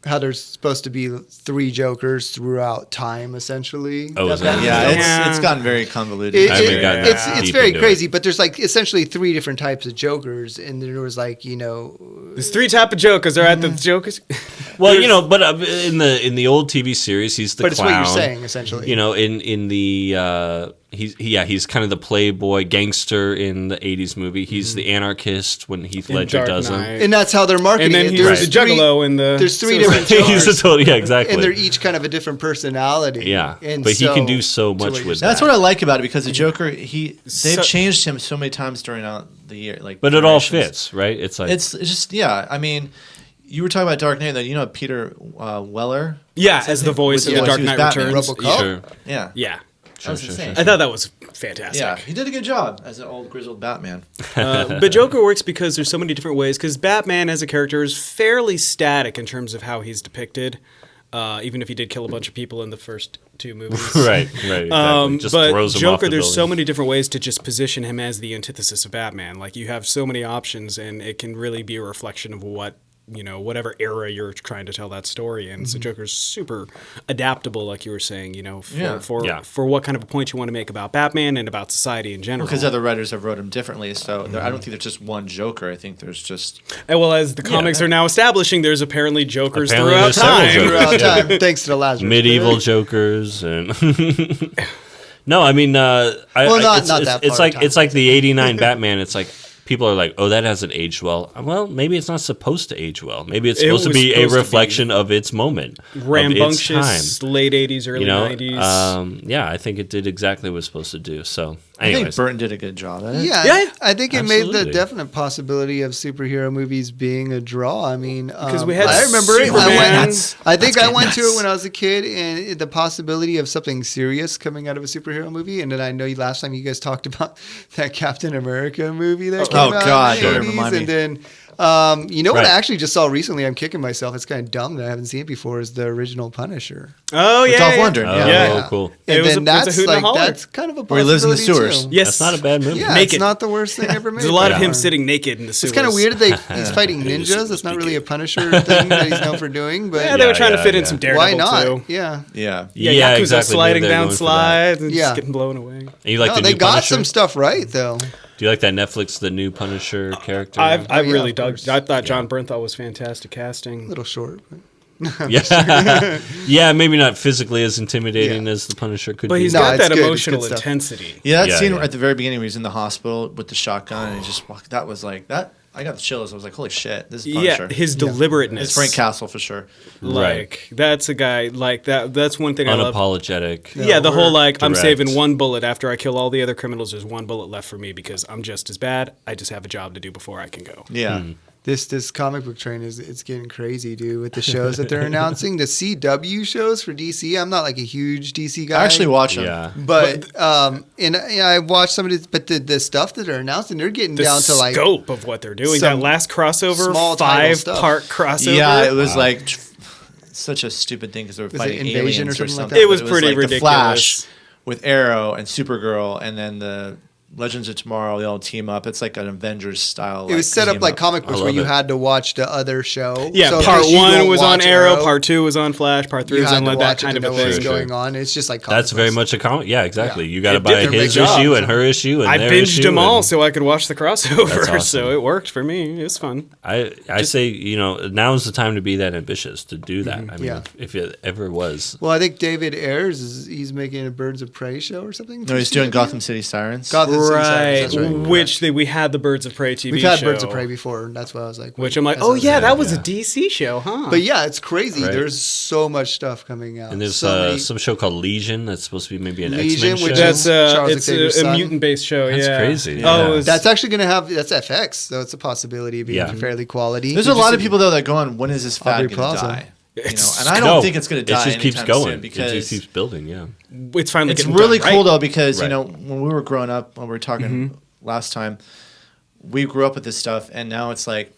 How there's supposed to be 3 Jokers throughout time, essentially. Oh, is that- Yeah, Yeah. it's gotten very convoluted. It- I haven't it- gotten that it's deep very into crazy, it. but there's like essentially 3 different types of Jokers, and there was like There's 3 type of Jokers. They're at the Jokers. Well, but in the old TV series, he's the but it's clown. what you're saying essentially. In the he's kind of the playboy gangster in the '80s movie. He's the anarchist when Heath In Ledger Dark does him. Knight. and that's how they're marketing And then it. he's There's the Juggalo in the. There's 3 Suicide different Squad. He's Jokers, a total exactly. and they're each kind of a different personality. Yeah, and but he can do so much what you're with saying. That's what I like about it because the Joker, they've So- changed him so many times during the year. Like, but it all generations. fits, right? It's like It's just I mean, you were talking about Dark Knight. That Peter Weller. Yeah, as the voice of Yeah, the Dark he was Knight Batman. Returns. RoboCop? sure. Yeah, Yeah. that was insane. I thought that was fantastic. Yeah, he did a good job as an old grizzled Batman. But Joker works because there's so many different ways. Because Batman as a character is fairly static in terms of how he's depicted. Even if he did kill a bunch of people in the first two movies. Right. Exactly. Just but throws him Joker, off the there's so building. many different ways to just position him as the antithesis of Batman. Like you have so many options, and it can really be a reflection of what whatever era you're trying to tell that story in. So Joker's super adaptable, like you were saying. For what kind of a point you want to make about Batman and about society in general. Because other writers have wrote him differently, so I don't think there's just one Joker. I think there's just And well, as the comics are now establishing, there's apparently Jokers Apparently throughout there's several time. Jokers. Throughout time, thanks to the Lazarus. Medieval Jokers and no, I mean, not that it's far like in it's like the '89 Batman. It's like people are like, oh, that hasn't aged well. Well, maybe it's not supposed to age well. Maybe it's supposed to was be a supposed to reflection of its moment, of its time. Rambunctious, late 80s, early 90s. I think it did exactly what it was supposed to do. So, I think anyways, Burton did a good job at it. Yeah, I think it made the Absolutely. definite possibility of superhero movies being a draw. I mean, Because we had I remember it. Superman. I think I went to nuts. it when I was a kid, and the possibility of something serious coming out of a superhero movie. And then I know last time you guys talked about that Captain America movie that came out God, in don't the 80s, remind me. and then. What Right. I actually just saw recently, I'm kicking myself. It's kind of dumb that I haven't seen it before. Is the original Punisher? Oh, yeah. Dolph yeah. Lundgren. oh, Yeah. cool. It And was then a- it's a that's hoot and a like holler. that's kind of a Where he lives in the possibility, sewers. too. Yes. That's not a bad movie. Yeah, Naked. it's not the worst thing ever made. There's a lot of him before. sitting naked in the sewers. It's kind of weird that he's fighting ninjas. That's not really a Punisher thing that he's known for doing, but Yeah, they were trying to yeah, fit in yeah. some Daredevil, why not? too. Yeah. Yeah. Yeah, Yakuza exactly. sliding Maybe they're down going for that. slides and Yeah. just getting blown away. And you like No, the they new got Punisher? some stuff right though. Do you like that Netflix, the new Punisher character? I yeah, really of dug. course. I thought John Bernthal was fantastic casting. A little short. But yeah, maybe not physically as intimidating as the Punisher could But be. he's No, got it's that good. It's emotional good stuff. intensity. Yeah, that Yeah, scene yeah. at the very beginning where he's in the hospital with the shotgun and he just walked. That was like that. I got the chills. I was like, holy shit, this is Punisher. Yeah, his deliberateness. It's Frank Castle for sure. Like that's a guy like that. That's one thing I love. Unapologetic. Yeah, the whole like I'm direct. saving one bullet after I kill all the other criminals. There's one bullet left for me because I'm just as bad. I just have a job to do before I can go. Yeah. This comic book train it's getting crazy, dude, with the shows that they're announcing. The CW shows for DC. I'm not like a huge DC guy. I actually watch them. Yeah. But I watched some of this, but the stuff that they're announcing, they're getting The down to like scope of what they're doing. That some last crossover, small title stuff. 5-part crossover. Yeah, it was like such a stupid thing because they were it fighting Invasion aliens or or something like something. that? It was But pretty like ridiculous. The Flash with Arrow and Supergirl, and then the Legends of Tomorrow. They all team up. It's like an Avengers style. it was set up team like comic books where love you it. had to watch the other show. Yeah, So in part case you 1 don't was on watch Arrow, part 2 was on Flash, part 3 you was had on to like watch that kind it of to a know what's thing. going on. It's just like comic That's very books. much a comic. Yeah, exactly. Yeah. You got to It buy did a his great job. issue and her issue and I their binged issue them all and- so I could watch the crossover, That's awesome. so it worked for me. It was fun. I say, now is the time to be that ambitious, to do that. I mean, Yeah. if it ever was. Well, I think David Ayers he's making a Birds of Prey show or something. No, he's doing Gotham City Sirens. Gotham City Sirens, Right, that's right. which we had the Birds of Prey TV We've had show. Birds of Prey before. That's why I was like, Which I'm like, that's oh what I yeah, was that was yeah. a DC show, huh? But yeah, it's crazy. Right. There's so much stuff coming out. And there's so many- some show called Legion that's supposed to be maybe an Legion, X-Men which show. is- that's Charles it's Xavier's a son. mutant-based show. That's yeah, crazy, Oh, yeah. it was- that's actually going to have that's FX, so it's a possibility of being Yeah. fairly quality. There's a lot of people though that go on. When is this fad Aubrey going Plaza. to die? It's- And I don't think it's going to die. It just keeps anytime going. soon because It just keeps building, yeah. it's finally it's getting really done cool right. though because Right. when we were growing up, when we were talking last time, we grew up with this stuff, and now it's like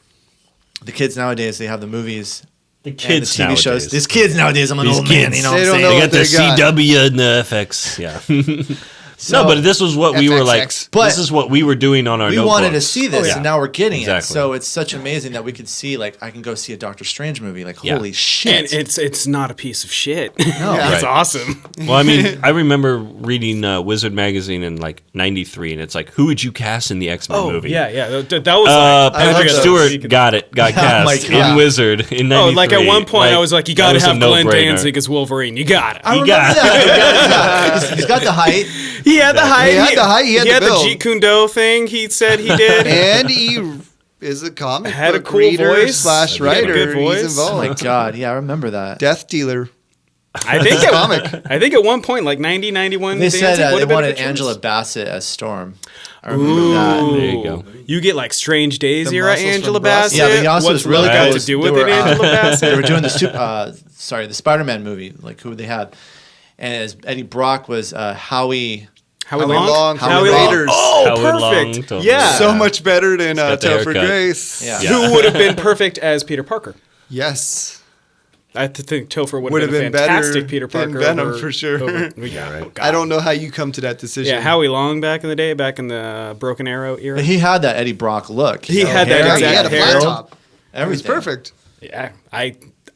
the kids nowadays they have the movies, The and kids the TV nowadays. shows. These kids nowadays, I'm an These old man. kids. You know They what I'm don't know They saying? got the they got. CW and the FX, yeah. So- no, but this was what we were like. FXX. But this is what we were doing on our We notebooks. wanted to see this, Oh, yeah. and now we're getting it. Exactly. So it's such amazing that we could see. Like, I can go see a Doctor Strange movie. Like, Yeah. holy and shit! it's not a piece of shit. No. It's Right. awesome. Well, I mean, I remember reading Wizard magazine in like '93, and it's like, who would you cast in the X-Men Oh movie? yeah. That was like Patrick those. Stewart got cast my God. in Wizard in '93. Oh, like at one point I was like, you got to that was a have Glenn no-brainer. Danzig as Wolverine. You got it. I He remember got- that. He's got the height. He had the height. He had the height, he had the build. Jeet Kune Do thing. He said he did. and he is a comic Had a book cool reader voice. slash He had a writer. good voice. He's Oh my involved. god! Yeah, I remember that. Death Dealer. I think at one point, like 90, 91, They said Danzig would they have been a wanted good choice. Angela Bassett as Storm. I remember that. There you go. You get like Strange Days The era muscles Angela from Brussels. Bassett. Yeah, but he also What's was really love got good. to do They with were, it, Angela They Bassett? were doing the Spider-Man movie, like who they had, and as Eddie Brock was Howie. Howie Howie Long? Long from Howie the Long. Raiders. Oh, Howie Long, perfect. totally. Yeah. So much better than got the Topher haircut. Grace. Yeah. Who would have been perfect as Peter Parker? Yes. I think Topher would Would have have been been fantastic better Peter than Parker. Venom for sure. Yeah, right. oh, God. I don't know how you come to that decision. Yeah, Howie Long back in the day, back in the Broken Arrow era. But he had that Eddie Brock look. He had that Yeah, exact he had a flat hair. top. It was Everything. perfect. Yeah,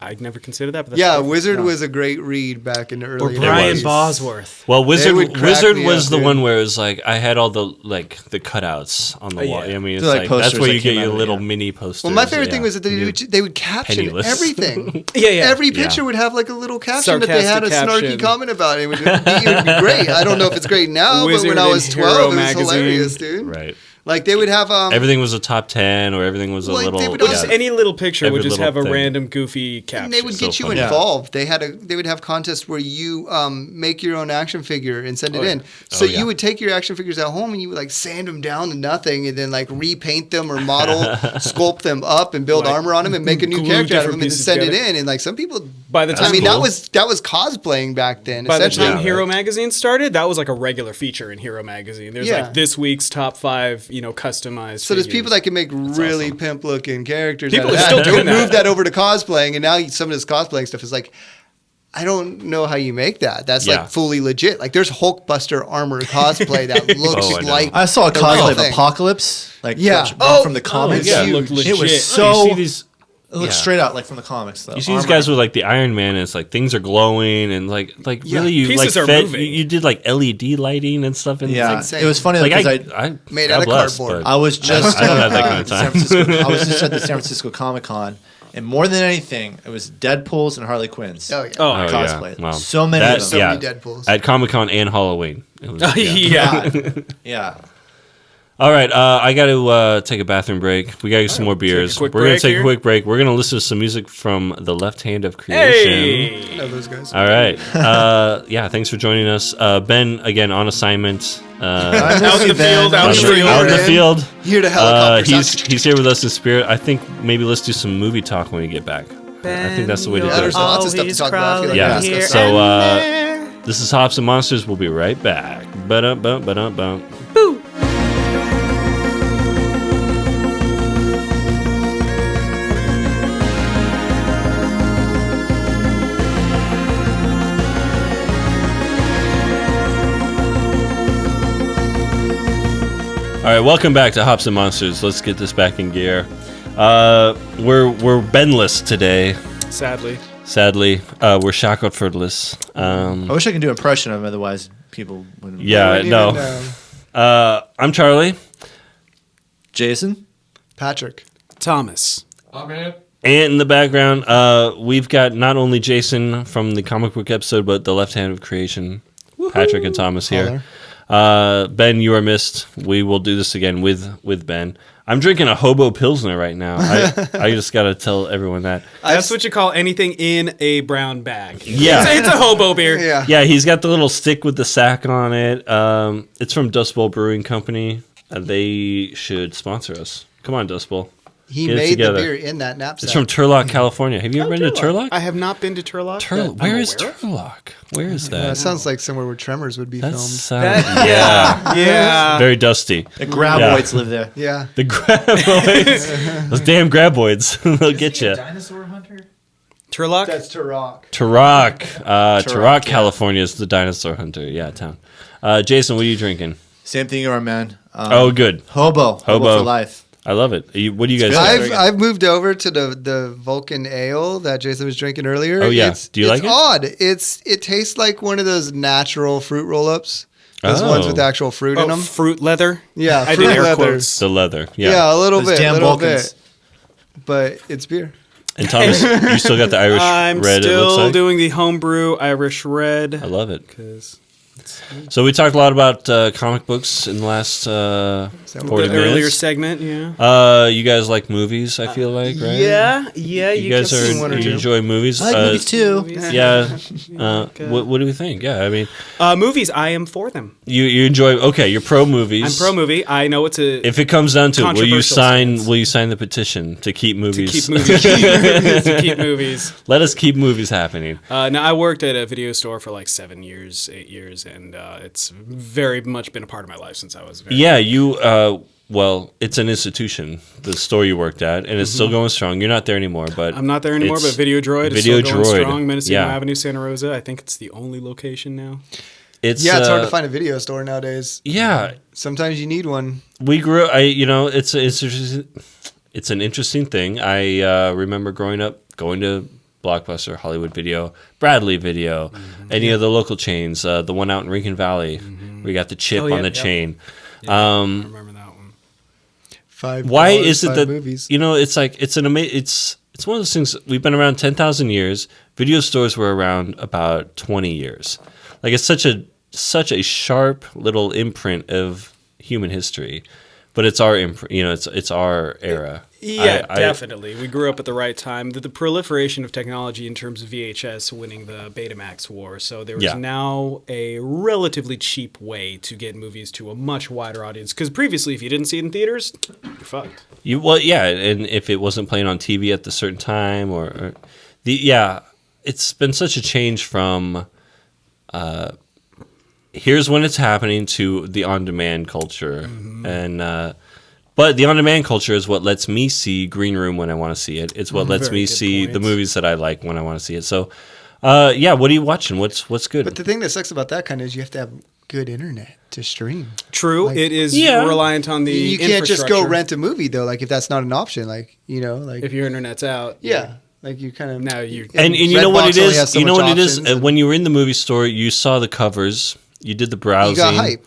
I'd never considered that. But that's Yeah, perfect. Wizard was a great read back in the Or early Brian 80s. Bosworth. Well, They would crack Wizard me was up, the dude. one where it was like I had all the cutouts on the Oh, wall. yeah. I mean, it's They're like like posters that's where that you get came your out, little yeah. mini posters. Well, my favorite yeah. thing was that they would caption Penniless. everything. Yeah, yeah. Every Yeah. picture would have like a little caption that they had a Sarcastic snarky caption. comment about it. It would be great. I don't know if it's great now, Wizard but when I in was Hero 12, it was magazine. hilarious, dude. Right. Like they would have Everything was a top 10 or everything was a Like, little. they would Well, Yeah. just any little picture Every would just little have a thing. random goofy caption. and they would So get you funny. involved. They would have contests where you make your own action figure and send it in. So Oh, yeah. you would take your action figures at home and you would like sand them down to nothing and then like repaint them or model, sculpt them up and build Like, armor on them and make a new glue character out of different them and then pieces send it together. in. And like some people, By the time, I mean cool. that was cosplaying back then. by the essentially. time Yeah, Hero right. magazine started, that was like a regular feature in Hero magazine. There's Yeah. like this week's top 5, customized. So there's figures. people that can make really pimp looking characters. People out of are that. still They doing would move that. that over to cosplaying, and now some of this cosplaying stuff is like, I don't know how you make that. That's Yeah. like fully legit. Like there's Hulkbuster armor cosplay that looks Oh, I know. like I saw a the real cosplay of thing. Apocalypse, like Yeah. from the comics. yeah. It looked It legit. was You so. see these. It looked yeah. straight out like from the comics, though. You see these Armor. guys with like the Iron Man, and it's like things are glowing, and like really you Pieces like are fed. moving. You did like LED lighting and stuff. And Yeah, insane. it was funny like because I Made God out of bless, cardboard. but- I was just I don't have that kind of San time. Francisco, I was just at the San Francisco Comic Con, and more than anything, it was Deadpool's and Harley Quinn's. Oh yeah. Oh, Oh, cosplay. yeah. Wow. So many That- of them. So yeah. many Deadpools. At Comic-Con and Halloween. It was, yeah. Yeah. All right, I got to take a bathroom break. We got to get some more beers. quick We're going break to take here. a quick break. We're going to listen to some music from the Left Hand of Creation. Hey. I know those guys. All right. Yeah, thanks for joining us. Ben, again, on assignment. Out in the field, out in the field. Out in the field. Here to helicopter. He's here with us in spirit. I think maybe let's do some movie talk when we get back. I think that's the way to do there's it. lots of stuff to talk about. I feel like Yeah. we discussed So that. this is Hops and Monsters. We'll be right back. Ba-dum-bum. All right, welcome back to Hops and Monsters. Let's get this back in gear. We're Benless today. Sadly. Sadly, we're Shacklefordless. I wish I could do an impression of him, otherwise people wouldn't. Yeah, Wouldn't no. even know. I'm Charlie, Jason? Patrick. Thomas. and in the background, we've got not only Jason from the comic book episode, but the Left Hand of Creation, Patrick and Thomas here. Ben, you are missed. We will do this again with Ben. I'm drinking a Hobo Pilsner right now. I just got to tell everyone that. That's what you call anything in a brown bag. Yeah. It's a hobo beer. Yeah. Yeah, he's got the little stick with the sack on it. It's from Dust Bowl Brewing Company. They should sponsor us. Come on, Dust Bowl. He Get it made the together. beer in that knapsack. It's from Turlock, California. Have you ever been to Turlock? I have not been to Turlock. Where is Turlock? Where is that? That sounds like somewhere where Tremors would be That filmed. sounds Yeah. Yeah. very dusty. The graboids live there. Yeah. The graboids, those damn graboids, they'll get you. Dinosaur hunter? Turlock? That's Turok. Turok, Turok, yeah. California is the dinosaur hunter. Yeah, town. Jason, what are you drinking? Same thing you are, man. Oh, good. Hobo for life. I love it. What do you guys good. think? I've moved over to the Vulcan ale that Jason was drinking earlier. Oh, yeah. It's, Do you like it? It's odd. It tastes like one of those natural fruit roll-ups. Those ones with actual fruit in them. Fruit leather? Yeah, I fruit did air leather. quotes. The leather. Yeah, Yeah. a little Those bit, damn little Vulcans. bit. But it's beer. And Thomas, you still got the Irish I'm red, it looks still like? doing the homebrew Irish red. I love it. 'Cause So we talked a lot about comic books in the last 40 the earlier minutes. segment, yeah. You guys like movies, I feel like, right? Yeah. You guys seen one or you two. enjoy movies? I like movies too. Yeah. What do we think? Yeah, I mean, Movies, I am for them. you enjoy. Okay, you're pro movies. I'm pro movie. I know it's a If it comes down to it, will you Controversial sign? stance. Will you sign the petition to keep movies? keep movies. to keep movies. Let us keep movies happening. Now I worked at a video store for like 7 years, 8 years, and it's very much been a part of my life since I was very Yeah, you. well, it's an institution, the store you worked at, and it's still going strong. You're not there anymore, but I'm not there anymore, but Video Droid is still going strong. Mendocino Avenue, Santa Rosa. I think it's the only location now. It's hard to find a video store nowadays. Yeah, sometimes you need one. We grew. It's an interesting thing. I remember growing up going to Blockbuster, Hollywood Video, Bradley Video, any of the local chains. The one out in Rincon Valley, where you got the chip on the chain. I remember that one. Why is it that movies. it's one of those things. We've been around 10,000 years. Video stores were around about 20 years. Like, it's such a sharp little imprint of human history, but it's our imprint. It's our era. Yeah, definitely. We grew up at the right time. The proliferation of technology in terms of VHS winning the Betamax war. So there was now a relatively cheap way to get movies to a much wider audience. Because previously, if you didn't see it in theaters, you're fucked. And if it wasn't playing on TV at the certain time, it's been such a change from here's when it's happening to the on-demand culture, and but the on-demand culture is what lets me see Green Room when I want to see it. It's what lets me see the movies that I like when I want to see it. So, what are you watching? What's good? But the thing that sucks about that kind of is you have to have good internet to stream. True, it is reliant on the You can't just go rent a movie though. Like if that's not an option, if your internet's out, like you kind of now you and you know what it is. You know what it is. When you were in the movie store, you saw the covers. You did the browsing. You got hype.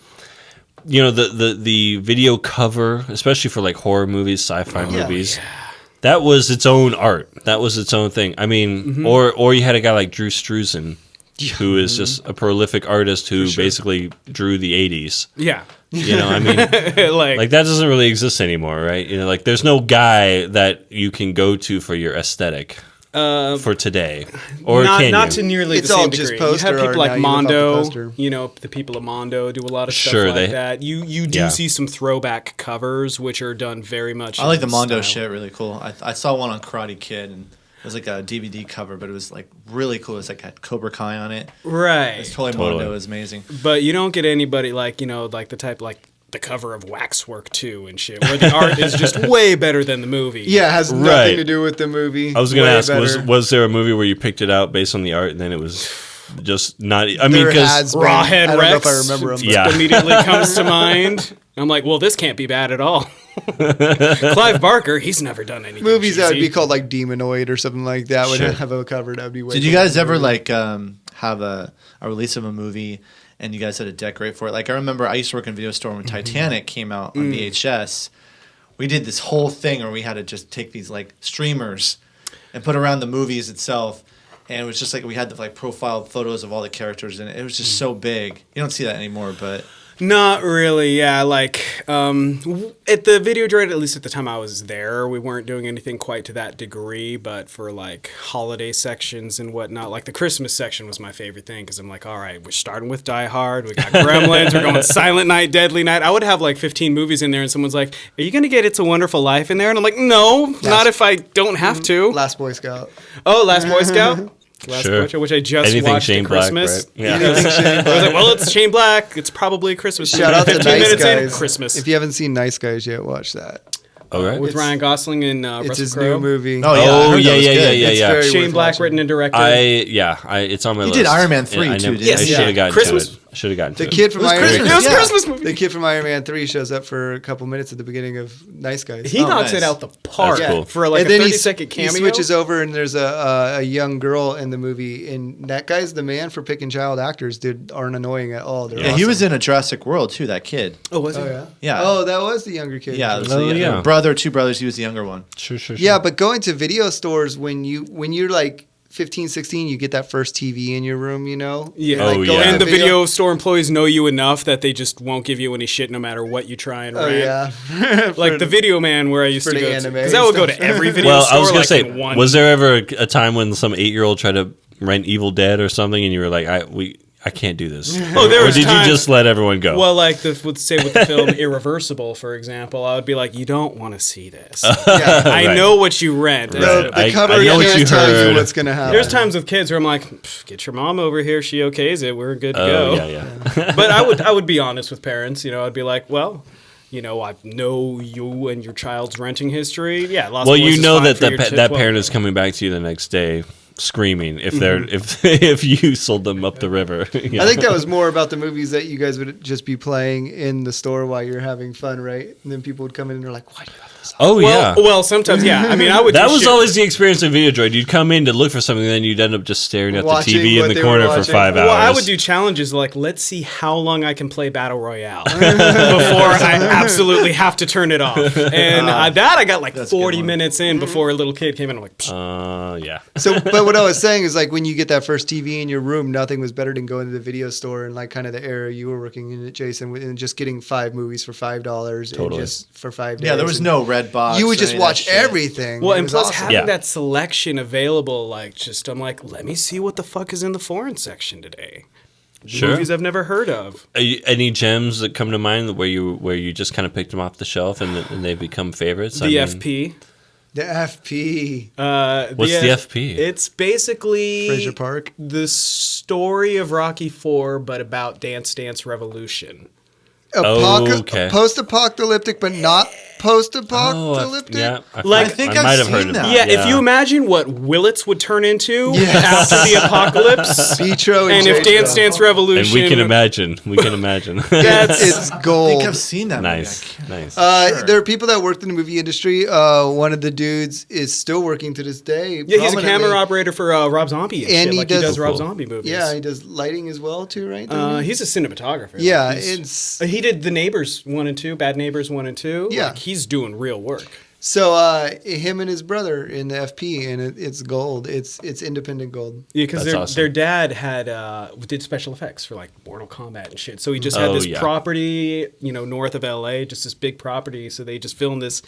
The video cover, especially for like horror movies, sci-fi movies, that was its own art. That was its own thing. I mean, or you had a guy like Drew Struzan, who is just a prolific artist who basically drew the 80s. Yeah. I mean, like that doesn't really exist anymore, right? Like there's no guy that you can go to for your aesthetic. For today, or not to nearly the same degree. You have people like Mondo. The people of Mondo do a lot of stuff like that. You do see some throwback covers, which are done very much. I like the Mondo shit. Really cool. I saw one on Karate Kid, and it was like a DVD cover, but it was like really cool. It was like had Cobra Kai on it. Right. It's totally Mondo. It was amazing. But you don't get anybody like like the type like the cover of Waxwork 2 and shit, where the art is just way better than the movie. Yeah, it has nothing to do with the movie. I was going to ask, was there a movie where you picked it out based on the art and then it was just not... I mean, because... Rawhead Rex, I don't know if I remember them. Immediately comes to mind. I'm like, well, this can't be bad at all. Clive Barker, he's never done anything movies cheesy. That would be called like Demonoid or something like that would have a cover that would be way. Did you guys ever like have a release of a movie and you guys had to decorate for it? Like I remember I used to work in a video store when Titanic came out on VHS. We did this whole thing where we had to just take these like streamers and put around the movies itself. And it was just like we had the like profile photos of all the characters in it. It was just so big. You don't see that anymore, but... Not really, yeah. Like, at the Video Droid, at least at the time I was there, we weren't doing anything quite to that degree, but for, like, holiday sections and whatnot, like, the Christmas section was my favorite thing, because I'm like, all right, we're starting with Die Hard, we got Gremlins, we're going Silent Night, Deadly Night. I would have, like, 15 movies in there, and someone's like, are you going to get It's a Wonderful Life in there? And I'm like, no, not if I don't have to. Last Boy Scout. Oh, Last Boy Scout? Which I just watched at Christmas. Black, right? I was like, well, it's Shane Black. It's probably Christmas. Shout out to Nice Guys. Christmas. If you haven't seen Nice Guys yet, watch that. Oh, right. With Ryan Gosling and it's Russell his Crowe. new movie. Oh yeah. Shane Black written and directed. It's on my list. You did Iron Man 3 too, didn't you? I should have gotten Christmas. to it. I should have gotten to the it. kid from Iron Man. It was Christmas movie. The kid from Iron Man 3 shows up for a couple minutes at the beginning of Nice Guys. He knocks it out the park for like a 30-second cameo. He switches over and there's a young girl in the movie, and that guy's the man for picking child actors. Aren't annoying at all. They're awesome. He was in a Jurassic World too. That kid. Oh, was he? Yeah. Oh, that was the younger kid. Yeah. Two brothers. He was the younger one. Sure. Yeah, but going to video stores when you're like 15, 16, you get that first TV in your room, Yeah. And the video store employees know you enough that they just won't give you any shit no matter what you try and rent. Yeah. Like the Video Man where I used to go to. Because I would go to every video store. Well, I was going to say, one. was there ever a time when some 8-year-old tried to rent Evil Dead or something and you were like, I can't do this? Oh, there was Or did times, you just let everyone go? Well, like with the film Irreversible, for example, I would be like, you don't want to see this. I know what you rent. Right. The cover I know what you tell heard. you what's going to happen. There's times with kids where I'm like, get your mom over here. She okays it. We're good to go. Yeah. But I would be honest with parents. I'd be like, well, You know, I know you and your child's renting history. Yeah, Lost Well, Boys you is know fine that for your that 12 parent is coming back to you the next day screaming if they're Mm-hmm. if you sold them up the river. Yeah. I think that was more about the movies that you guys would just be playing in the store while you're having fun, right? And then people would come in and they're like, "Why do you have this on?" Oh yeah. Well, sometimes, yeah. I mean, I would. That do was shit. always the experience of Videodroid. You'd come in to look for something, and then you'd end up just staring at Watching the TV what in the they were corner for watching. 5 hours. Well, I would do challenges like, let's see how long I can play Battle Royale before I absolutely have to turn it off. And I got like That's a good 40 one. minutes in before a little kid came in. I'm like, Psh. Yeah. So, but what I was saying is like when you get that first TV in your room, nothing was better than going to the video store and like kind of the era you were working in it, Jason, and just getting 5 movies for $5 Totally. and just for 5 days. Yeah, there was And no red box. You would or just any of that watch shit. everything. Well, It and was plus awesome. having Yeah. that selection available, like, just I'm like, let me see what the fuck is in the foreign section today. Sure. Movies I've never heard of. Any gems that come to mind where you just kind of picked them off the shelf and they become favorites? The FP. The FP. What's the FP? It's basically Fraser Park. the story of Rocky IV, but about Dance Dance Revolution. Okay. Post-apocalyptic, but not post-apocalyptic. Yeah. Like- I think I I've might have seen heard of that. that. Yeah, if you imagine what Willits would turn into Yes. after the apocalypse, Petro and if J-Tro. Dance Dance Revolution, and we can imagine. It's I gold. think I've seen that. Nice. Movie. Nice. Sure. There are people that worked in the movie industry. One of the dudes is still working to this day. Yeah, he's a prominently. camera operator for Rob Zombie and shit. he Like does- he does Rob Cool. Zombie movies. Yeah, he does lighting as well too, right? He's a cinematographer. Yeah, Like, he's- it's- he did The Neighbors 1 and 2, Bad Neighbors 1 and 2. Yeah. Like, he's doing real work. So him and his brother in the FP, and it's gold. It's independent gold. Yeah, because That's awesome. their dad had did special effects for like Mortal Kombat and shit. So he just had Oh, this yeah. property, north of LA, just this big property. So they just filmed this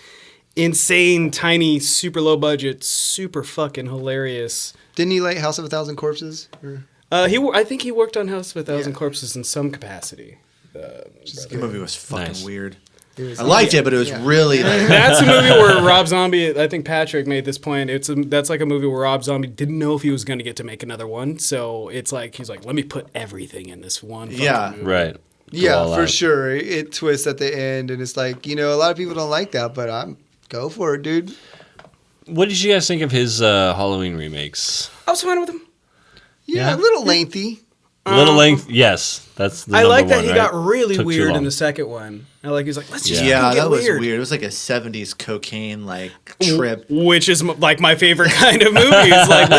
insane, tiny, super low budget, super fucking hilarious. Didn't he like House of a Thousand Corpses? Or- I think he worked on House of a Thousand Corpses in some capacity. The movie was fucking Nice. weird. It was- I liked it, but it was really like, That's a movie where Rob Zombie. I think Patrick made this point. That's like a movie where Rob Zombie didn't know if he was going to get to make another one. So it's like he's like, let me put everything in this one. fucking Yeah. movie. Right. Go Yeah, all for out. sure. It twists at the end, and it's like, a lot of people don't like that, but go for it, dude. What did you guys think of his Halloween remakes? I was fine with him. Yeah, Yeah. a little lengthy. Little length, yes. That's the I number like that one, he right? got really Took too weird in long. the second one. He's like, let's just yeah, fucking get that was weird. weird. It was like a '70s cocaine like trip. Which is like my favorite kind of movie. It's like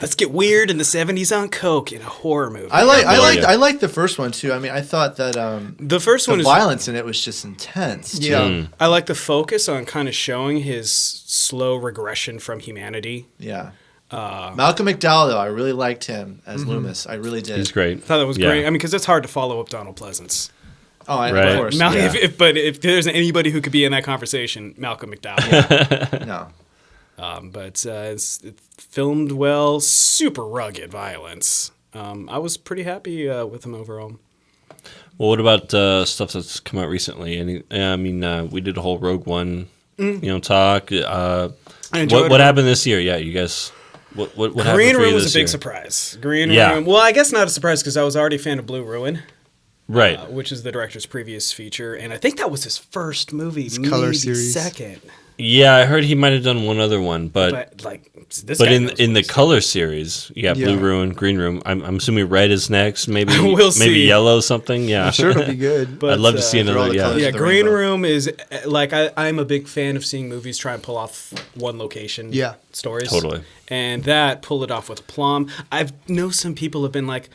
let's get weird in the 70s on coke in a horror movie. I yeah. liked the first one too. I mean, I thought that the first the one is violence in it was just intense. Too. Yeah. I like the focus on kind of showing his slow regression from humanity. Yeah. Malcolm McDowell, though, I really liked him as Loomis. I really did. He's great. I thought that was Yeah. great. I mean, because it's hard to follow up Donald Pleasance. Oh, Right. of course. Yeah. If there's anybody who could be in that conversation, Malcolm McDowell. No. But it's filmed well, super rugged violence. I was pretty happy with him overall. Well, what about stuff that's come out recently? We did a whole Rogue One, talk. I enjoyed What it. happened this year? Yeah, you guys. What happened Green for you Room was this a big year? surprise. Green Yeah. Room. Well, I guess not a surprise because I was already a fan of Blue Ruin. Right. Which is the director's previous feature, and I think that was his first movie, color maybe series. second. Yeah, I heard he might have done one other one, but Like this. but guy in knows in what the he's color series, you got Blue Yeah. Ruin, Green Room. I'm assuming red is next. Maybe We'll maybe see. yellow something. Yeah, I'm sure it'll be good. But, I'd love to see they're all another. the Yeah, colors. Yeah, the Green rainbow. Room is like I'm a big fan of seeing movies try and pull off one location. Yeah. stories Totally. and that pulled it off with aplomb. I know some people have been like,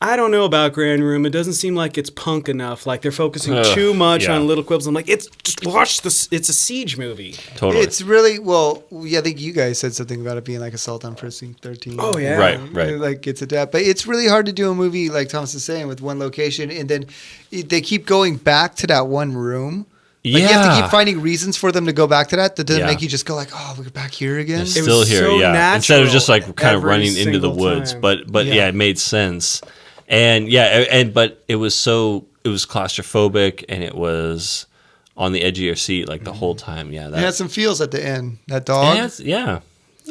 I don't know about Green Room. It doesn't seem like it's punk enough. Like they're focusing too much yeah. on little quibbles. I'm like, just watch this. It's a siege movie. totally. It's really I think you guys said something about it being like Assault on Precinct 13. Oh, yeah. Right. Like it's adapt, but it's really hard to do a movie like Thomas is saying with one location, and then they keep going back to that one room. Like you have to keep finding reasons for them to go back to that. That doesn't Yeah. make you just go like, oh, we're back here again. It's It still was here, so yeah. Instead of just like natural kind of every running into the single woods, time. but Yeah. it made sense, and but it was claustrophobic, and it was on the edge of your seat like the whole time. Yeah, It had some feels at the end. That dog. yeah.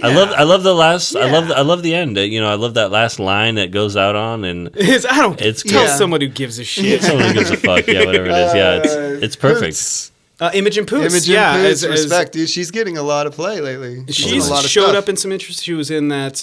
I love the last. I love the end. I love that last line that goes out on, and Tell someone who gives a shit. someone who gives a fuck. Yeah, whatever it is. Yeah, it's perfect. Imogen Poots. Poots, respect, dude. She's getting a lot of play lately. She's a lot of showed stuff. up in some interest. She was in that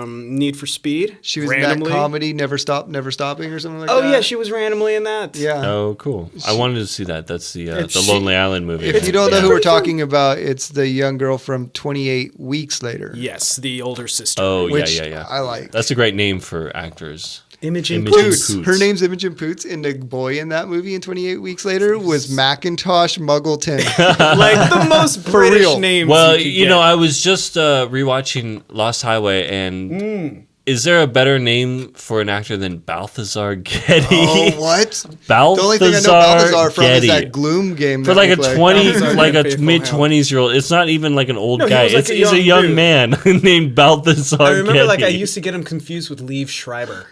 Need for Speed. She was randomly. in that comedy, Never Stopping, or something like Oh that. yeah, she was randomly in that. Yeah. Oh, cool. I wanted to see that. That's the Lonely Island movie. If you don't know who we're talking about, it's the young girl from 28 Weeks Later. Yes, the older sister. Oh, which yeah. I like. That's a great name for actors. Imogen Poots. Poots. Her name's Imogen Poots, and the boy in that movie in 28 Weeks Later was Macintosh Muggleton. Like the most British real. names. Well, you I was just rewatching Lost Highway, and is there a better name for an actor than Balthazar Getty? Oh, what? Balthazar The only thing I know Balthazar from Getty. is that Gloom game. For that like we a play. 20, Balthazar like a Faithful mid-20s-year-old. It's not even like an old No, he guy. was like He's a young dude. man named Balthazar I remember, Getty. like, I used to get him confused with Liev Schreiber.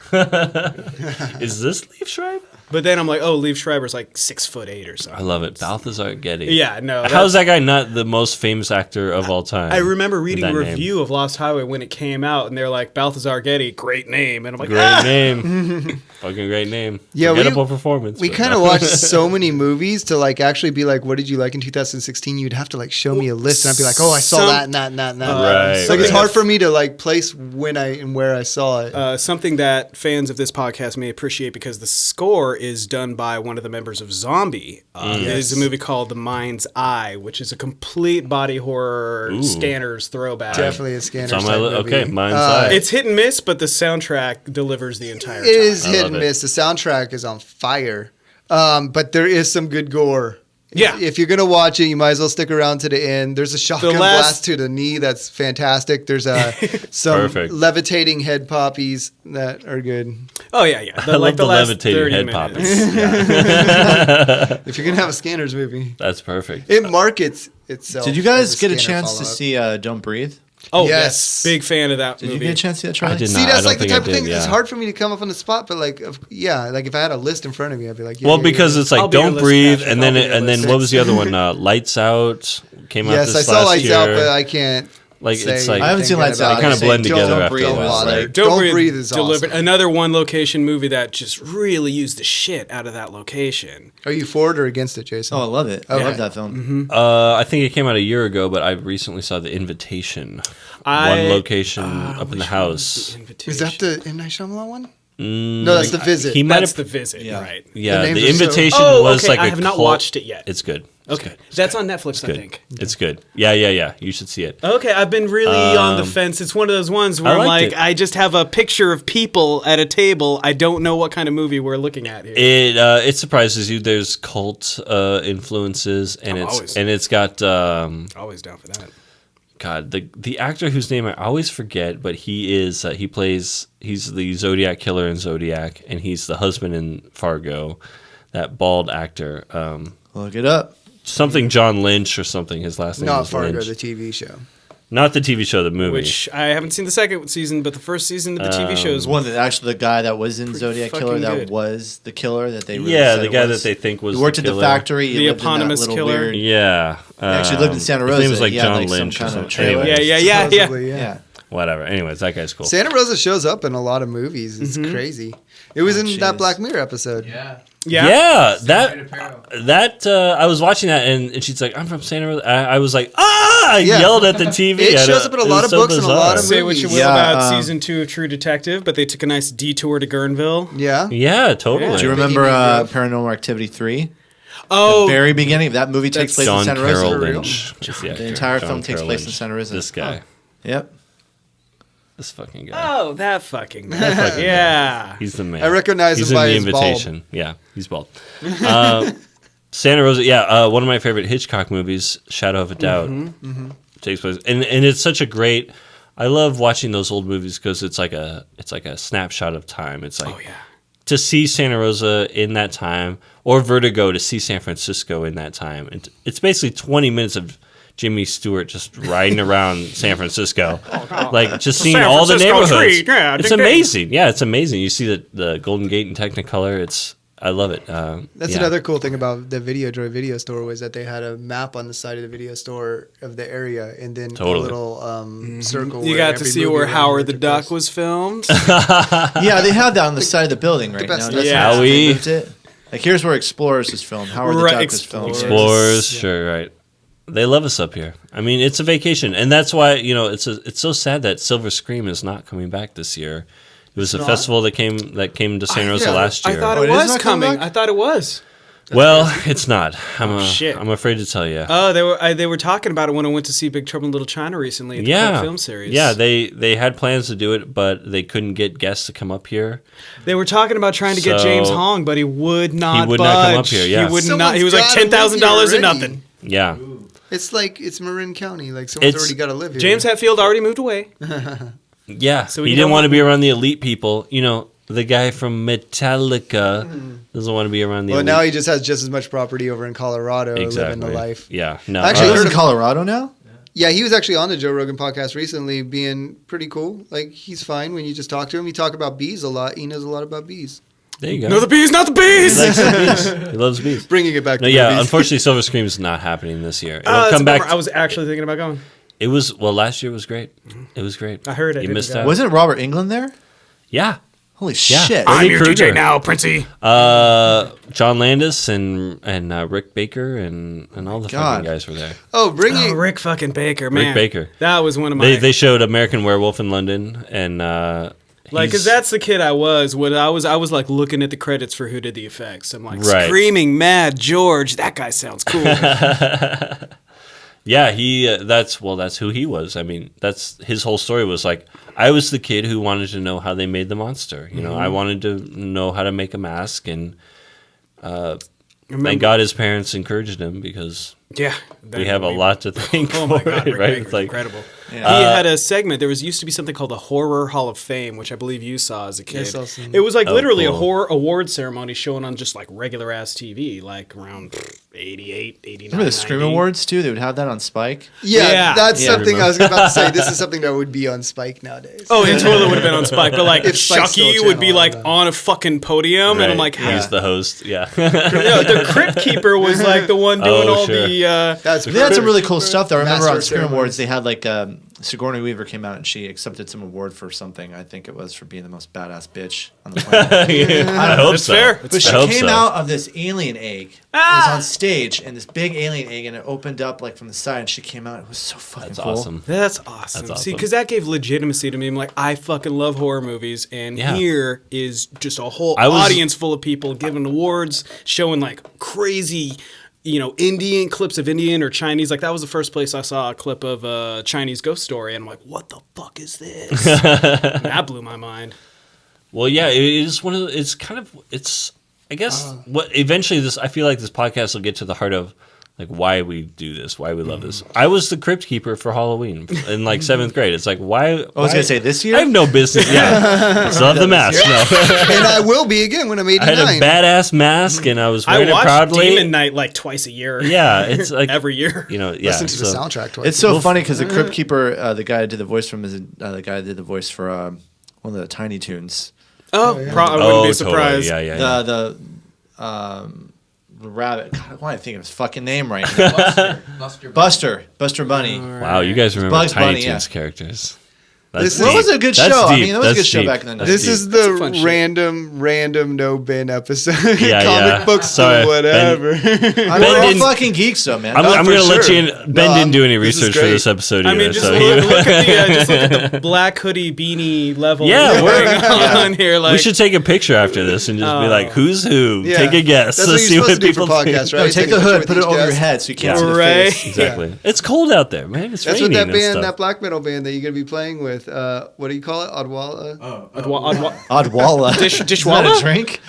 Is this Liev Schreiber? But then I'm like, oh, Liev Schreiber's like 6'8" or something. I love it. Balthazar Getty. Yeah, no. How's that guy not the most famous actor of all time? I remember reading a That name. review of Lost Highway when it came out, and they're like, Balthazar Getty, great name. And I'm like, Great name. Fucking great name. Yeah, Forgettable performance. We but kind no. of watched so many movies to like actually be like, what did you like in 2016? You'd have to like show me a list, and I'd be like, oh, I saw that and that and that and that. Right. Like it's hard for me to like place when and where I saw it. something that fans of this podcast may appreciate because the score is done by one of the members of Zombie. It is a movie called The Mind's Eye, which is a complete body horror Scanners throwback. Definitely a Scanners It's on my type movie. okay, Mind's Eye. It's hit and miss, but the soundtrack delivers the entire It time. is hit love and it. miss. The soundtrack is on fire, but there is some good gore. Yeah. If you're gonna watch it, you might as well stick around to the end. There's a shotgun blast to the knee that's fantastic. There's some Perfect. levitating head poppies that are good. Oh, yeah. I love the last levitating 30 head minutes. poppers. If you're gonna have a Scanners movie, That's perfect. it markets itself. Did you guys as get a Scanner chance to follow-up. see Don't Breathe? Oh, Yes. yes. Big fan of that Did movie. you get a chance to see that, Charlie? I did See, not. I that's don't like the think I type of did, thing. It's yeah. hard for me to come up on the spot, but like, like if I had a list in front of me, I'd be like, yeah, Well, yeah, because yeah. it's I'll like be your Don't list, Breathe, Patrick. and then I'll be your and then list. what was the other one? Lights Out came out Yes, this I saw last Lights year. Out, but I can't. Like say it's like I haven't seen Lights anything Out. They kinda I'd say blend together Don't after a Breathe while, was right? like, Don't Breathe is delivered awesome. another one location movie that just really used the shit out of that location. Are you for it or against it, Jason? oh, I love it. I Okay. love that film. I think it came out a year ago, but I recently saw The Invitation. One location up in the house. Is that the M. Night Shyamalan one? Mm, No, that's The Visit. He might That's have. the visit, Yeah. right? Yeah, The names The are so- Invitation Oh, was okay, like I a have not cult- watched it yet. It's good. Okay, that's on Netflix, I Good. think. It's good. Yeah. You should see it. Okay, I've been really on the fence. It's one of those ones where I I'm liked like, it. I just have a picture of people at a table. I don't know what kind of movie we're looking at here. It surprises you. There's cult influences, and always. it's got Always down for that. God, the actor whose name I always forget, but he's the Zodiac killer in Zodiac, and he's the husband in Fargo, that bald actor, Look it up. something John Lynch or something. His last name Not is Fargo, Lynch. the TV show. Not the TV show, the movie. Which I haven't seen the second season, but the first season of the TV show is One that actually the guy that was in Pretty Zodiac fucking Killer that good. was the killer that they really yeah, said the it guy was. that they think was He worked the at the killer. factory. He The lived in that eponymous little killer? weird- Yeah, He actually lived in Santa Rosa. His name was like He had, John like, some Lynch or kind of something. trailer. Anyways, yeah. Supposedly, Yeah. whatever. Anyways, that guy's cool. Santa Rosa shows up in a lot of movies. It's crazy. It was in that jeez. Black Mirror episode. Yeah. Yeah, Right apparel. that I was watching that and she's like, I'm from Santa Rosa. I was like, I Yeah. yelled at the TV. It I shows don't- up in a it lot was of books and a lot bizarre. of say what you will Yeah, about season 2 of True Detective, but they took a nice detour to Guerneville. Yeah. Yeah, totally. Do you remember Paranormal Activity 3? Oh, The very beginning of that movie takes place John in Santa Carroll Rosa. Lynch. is the actor. The entire John film takes Carroll place in Lynch. Santa Rosa. This guy. Yep. This fucking guy. oh, that fucking man. That fucking Yeah. guy. He's the man. I recognize He's him by in his the bulb. invitation. Yeah, he's bald. Santa Rosa, one of my favorite Hitchcock movies, Shadow of a Doubt, takes place, and it's such a great. I love watching those old movies because it's like a snapshot of time. It's like Oh, yeah. to see Santa Rosa in that time, or Vertigo to see San Francisco in that time. It's basically 20 minutes of Jimmy Stewart just riding around San Francisco, like just seeing San all the Francisco neighborhoods. treat, yeah, It's ding, ding. amazing. Yeah, it's amazing. You see the Golden Gate in Technicolor. It's I love it. That's another cool thing about the Videodroid video store was that they had a map on the side of the video store of the area, and then a little circle. You where got to every see movie where ran Howard the took Duck place. was filmed. Yeah, they have that on the side of the building right now. best That's Yeah. how Howie. they moved it. Like here's where Explorers was filmed. Howard the Right, Duck was filmed. Explorers, sure, right. They love us up here. I mean, it's a vacation, and that's why it's so sad that Silver Scream is not coming back this year. It was a festival that came to San Rosa last year. I thought Oh, it it is was not coming coming. back? I thought it was. Well, it's not. shit. I'm afraid to tell you. Oh, they were talking about it when I went to see Big Trouble in Little China recently at the Cult Film Series. Yeah, they had plans to do it, but they couldn't get guests to come up here. They were talking about trying to get So- James Hong, but he would not. He would not come up budge. here, yeah. He would Someone's not. He was like gotta live $10,000 here and already. nothing. Yeah. It's like it's Marin County. Like someone's It's- already got to live here. James Hetfield already moved away. Yeah, So he you didn't don't want to want- be around the elite people. The guy from Metallica doesn't want to be around the Well, elite. now he just has just as much property over in Colorado, living the life. Yeah, no. Actually, He I lives heard in Colorado now? Yeah, he was actually on the Joe Rogan podcast recently, being pretty cool. Like he's fine when you just talk to him. You talk about bees a lot. He knows a lot about bees. there you go. No, the bees, not the bees. He likes the bees. He loves bees. Bringing it back. No, to yeah. movies. Unfortunately, Silver Scream is not happening this year. It'll That's a come back. bummer. I was actually thinking about going. It was last year was great. It was great. I heard it. You Didn't missed go. out. Wasn't Robert Englund there? Yeah. Holy Yeah. shit. I'm I'm your your Kruger. DJ now, Princey. John Landis and Rick Baker and all the God. fucking guys were there. Oh, bringing. Oh, Rick fucking Baker, man. Baker. That was one of my. They showed American Werewolf in London and Like, cause he's- that's the kid I was. When I was like looking at the credits for who did the effects. I'm like Right. screaming, "Mad George!" That guy sounds cool. Yeah, that's who he was. I mean, that's his whole story was like, I was the kid who wanted to know how they made the monster. I wanted to know how to make a mask, and thank God his parents encouraged him because Yeah, we have a lot to thank Oh my for God, it, Rick right? Baker's It's like, incredible. Yeah. He had a segment. There used to be something called the Horror Hall of Fame, which I believe you saw as a kid. saw some. It was like literally cool. a horror award ceremony showing on just like regular ass TV, like around 88, 89. Remember the Scream 90. Awards too? They would have that on Spike. Yeah, Yeah. that's Yeah, something I was remember. about to say. This is something that would be on Spike nowadays. Oh, it totally would have been on Spike, but like If Spike's still a Chucky would be channel, like I don't on a fucking podium, and I'm like, he's how? the host. Yeah. No, the Crypt Keeper was like the one doing Oh, all sure. the. That's They had some really cool stuff. Though. I remember Master on Scream ceremonies. Awards, they had like Sigourney Weaver came out and she accepted some award for something. I think it was for being the most badass bitch on the planet. I hope That's so. fair. But she I hope came so. out of this alien egg. It was on stage, and this big alien egg, and it opened up like from the side, and she came out. It was so fucking That's cool. awesome. That's awesome. That's See, awesome. because that gave legitimacy to me. I'm like, I fucking love horror movies, and Yeah. here is just a whole I was- audience full of people giving awards, showing like crazy, Indian clips of Indian or Chinese. Like that was the first place I saw a clip of a Chinese ghost story, and I'm like, what the fuck is this? That blew my mind. Well, yeah, it is one of the, it's I guess what eventually I feel like this podcast will get to the heart of like why we do this, why we love this. I was the crypt keeper for Halloween in like 7th grade. It's like why I was gonna say this year. I have no business. Yeah, still have the mask. No. and I will be again when I'm I had 89. a badass mask and I was I wearing it watched proudly. Demon Night like twice a year. Yeah, it's like Every year. Yeah. Listen to the so- soundtrack twice. It's so funny because the Crypt Keeper, the guy who did the voice from, is the guy who did the voice for one of the Tiny Toons. Oh, I wouldn't be surprised. Totally. Yeah. The rabbit. God, why am I thinking of his fucking name right now? Buster Bunny. Wow, you guys remember Bugs Tiny Bunny, yeah. Toons characters. This That was a good That's show. I deep. mean, that was a That's good show deep. back in the 90s. That's This deep. is That's a fun the shit. random no bin episode. Yeah, Comic yeah. books Sorry, or whatever. I mean, Ben we're all didn't- fucking geeks, though, man. I'm for going to let sure. you in. Ben No, didn't do any this is research for great. this episode I either. mean, just so look at the black hoodie beanie level. Yeah, we're on here. Like, we should take a picture after this and just be like, "Who's who?" Yeah. Take a guess. That's what Let's you're see supposed to do for people think. podcasts, No, right? take a the picture hood, with put it each over your guest. head so you can't Yeah. see the Right. face. Exactly. It's cold out there, man. It's That's raining what that and band, stuff. that black metal band that you're gonna be playing with. What do you call it? Odwalla. Oddwalla. Dishwalla? Is that a drink?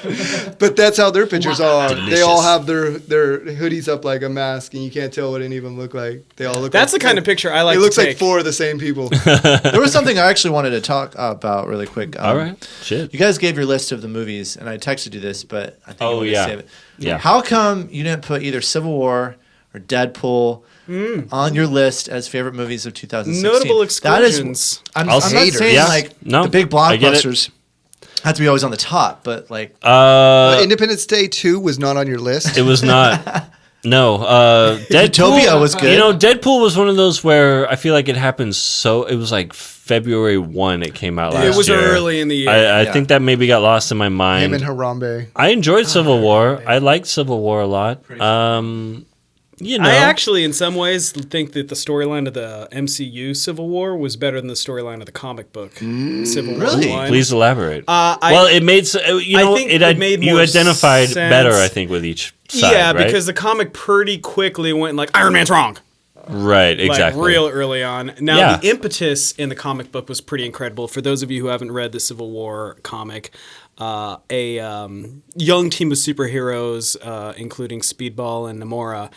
But that's how their pictures are. They Delicious. all have their hoodies up like a mask, and you can't tell what any of them look like. They all look. That's like, the kind of picture I like It looks to like take. 4 of the same people. There was something I actually wanted to talk about really quick. All right. Shit. You guys gave your list of the movies, and I texted you this, but I think I Oh, want to yeah. save it. Yeah. How come you didn't put either Civil War or Deadpool on your list as favorite movies of 2016? Notable That exclusions. is, I'm I'll not hater. saying Yeah. like No, the big I get it. blockbusters. Had to be always on the top, but like Independence Day 2 was not on your list. It was not. No, Deadpool. Utopia was good. You know, Deadpool was one of those where I feel like it happened it was like February 1 it came out last year. It was early in the year. I think that maybe got lost in my mind. Him and Harambe. I enjoyed Civil War. I liked Civil War a lot. You know, I actually, in some ways, think that the storyline of the MCU Civil War was better than the storyline of the comic book Civil really? War 1. Please elaborate. I it made it made you more identified sense. better, I think, with each side. Yeah, right? because the comic pretty quickly went like Iron Man's wrong. Right, exactly. Like real early on. Now Yeah. the impetus in the comic book was pretty incredible. For those of you who haven't read the Civil War comic, a young team of superheroes, including Speedball and Namora,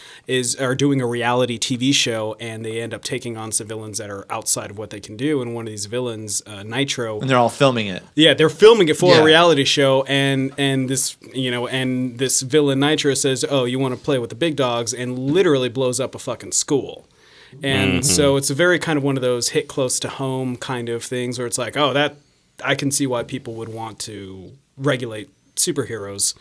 are doing a reality TV show, and they end up taking on some villains that are outside of what they can do. And one of these villains, Nitro, and they're all filming it. yeah, they're filming it for Yeah. a reality show, and this this villain Nitro says, "Oh, you want to play with the big dogs," and literally blows up a fucking school. And so it's a very kind of one of those hit close to home kind of things where it's like, oh, that I can see why people would want to regulate superheroes.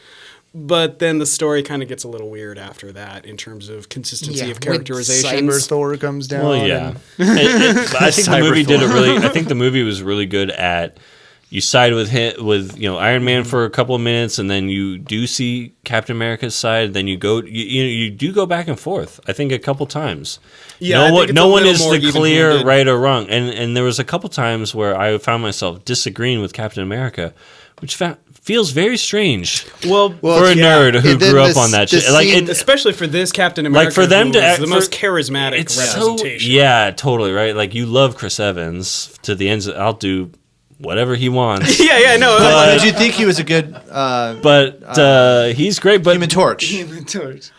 But then the story kind of gets a little weird after that in terms of consistency of characterizations. Cyber Thor comes down. Well, yeah. and- I think the movie did it Cyberthor. really. I think the movie was really good at. You side with Iron Man for a couple of minutes, and then you do see Captain America's side. Then you do go back and forth. I think a couple times. Yeah, I think it's no a one little is more the clear even-handed. right or wrong. And there was a couple times where I found myself disagreeing with Captain America, which feels very strange Well, for a nerd who And then grew up the- on that the shit. Like scene- especially for this Captain America, for them who to was act- the for- most charismatic it's representation. yeah, totally right. Like you love Chris Evans to the ends. I'll do whatever he wants. yeah, no. Did you think he was a good But he's great. But Human Torch?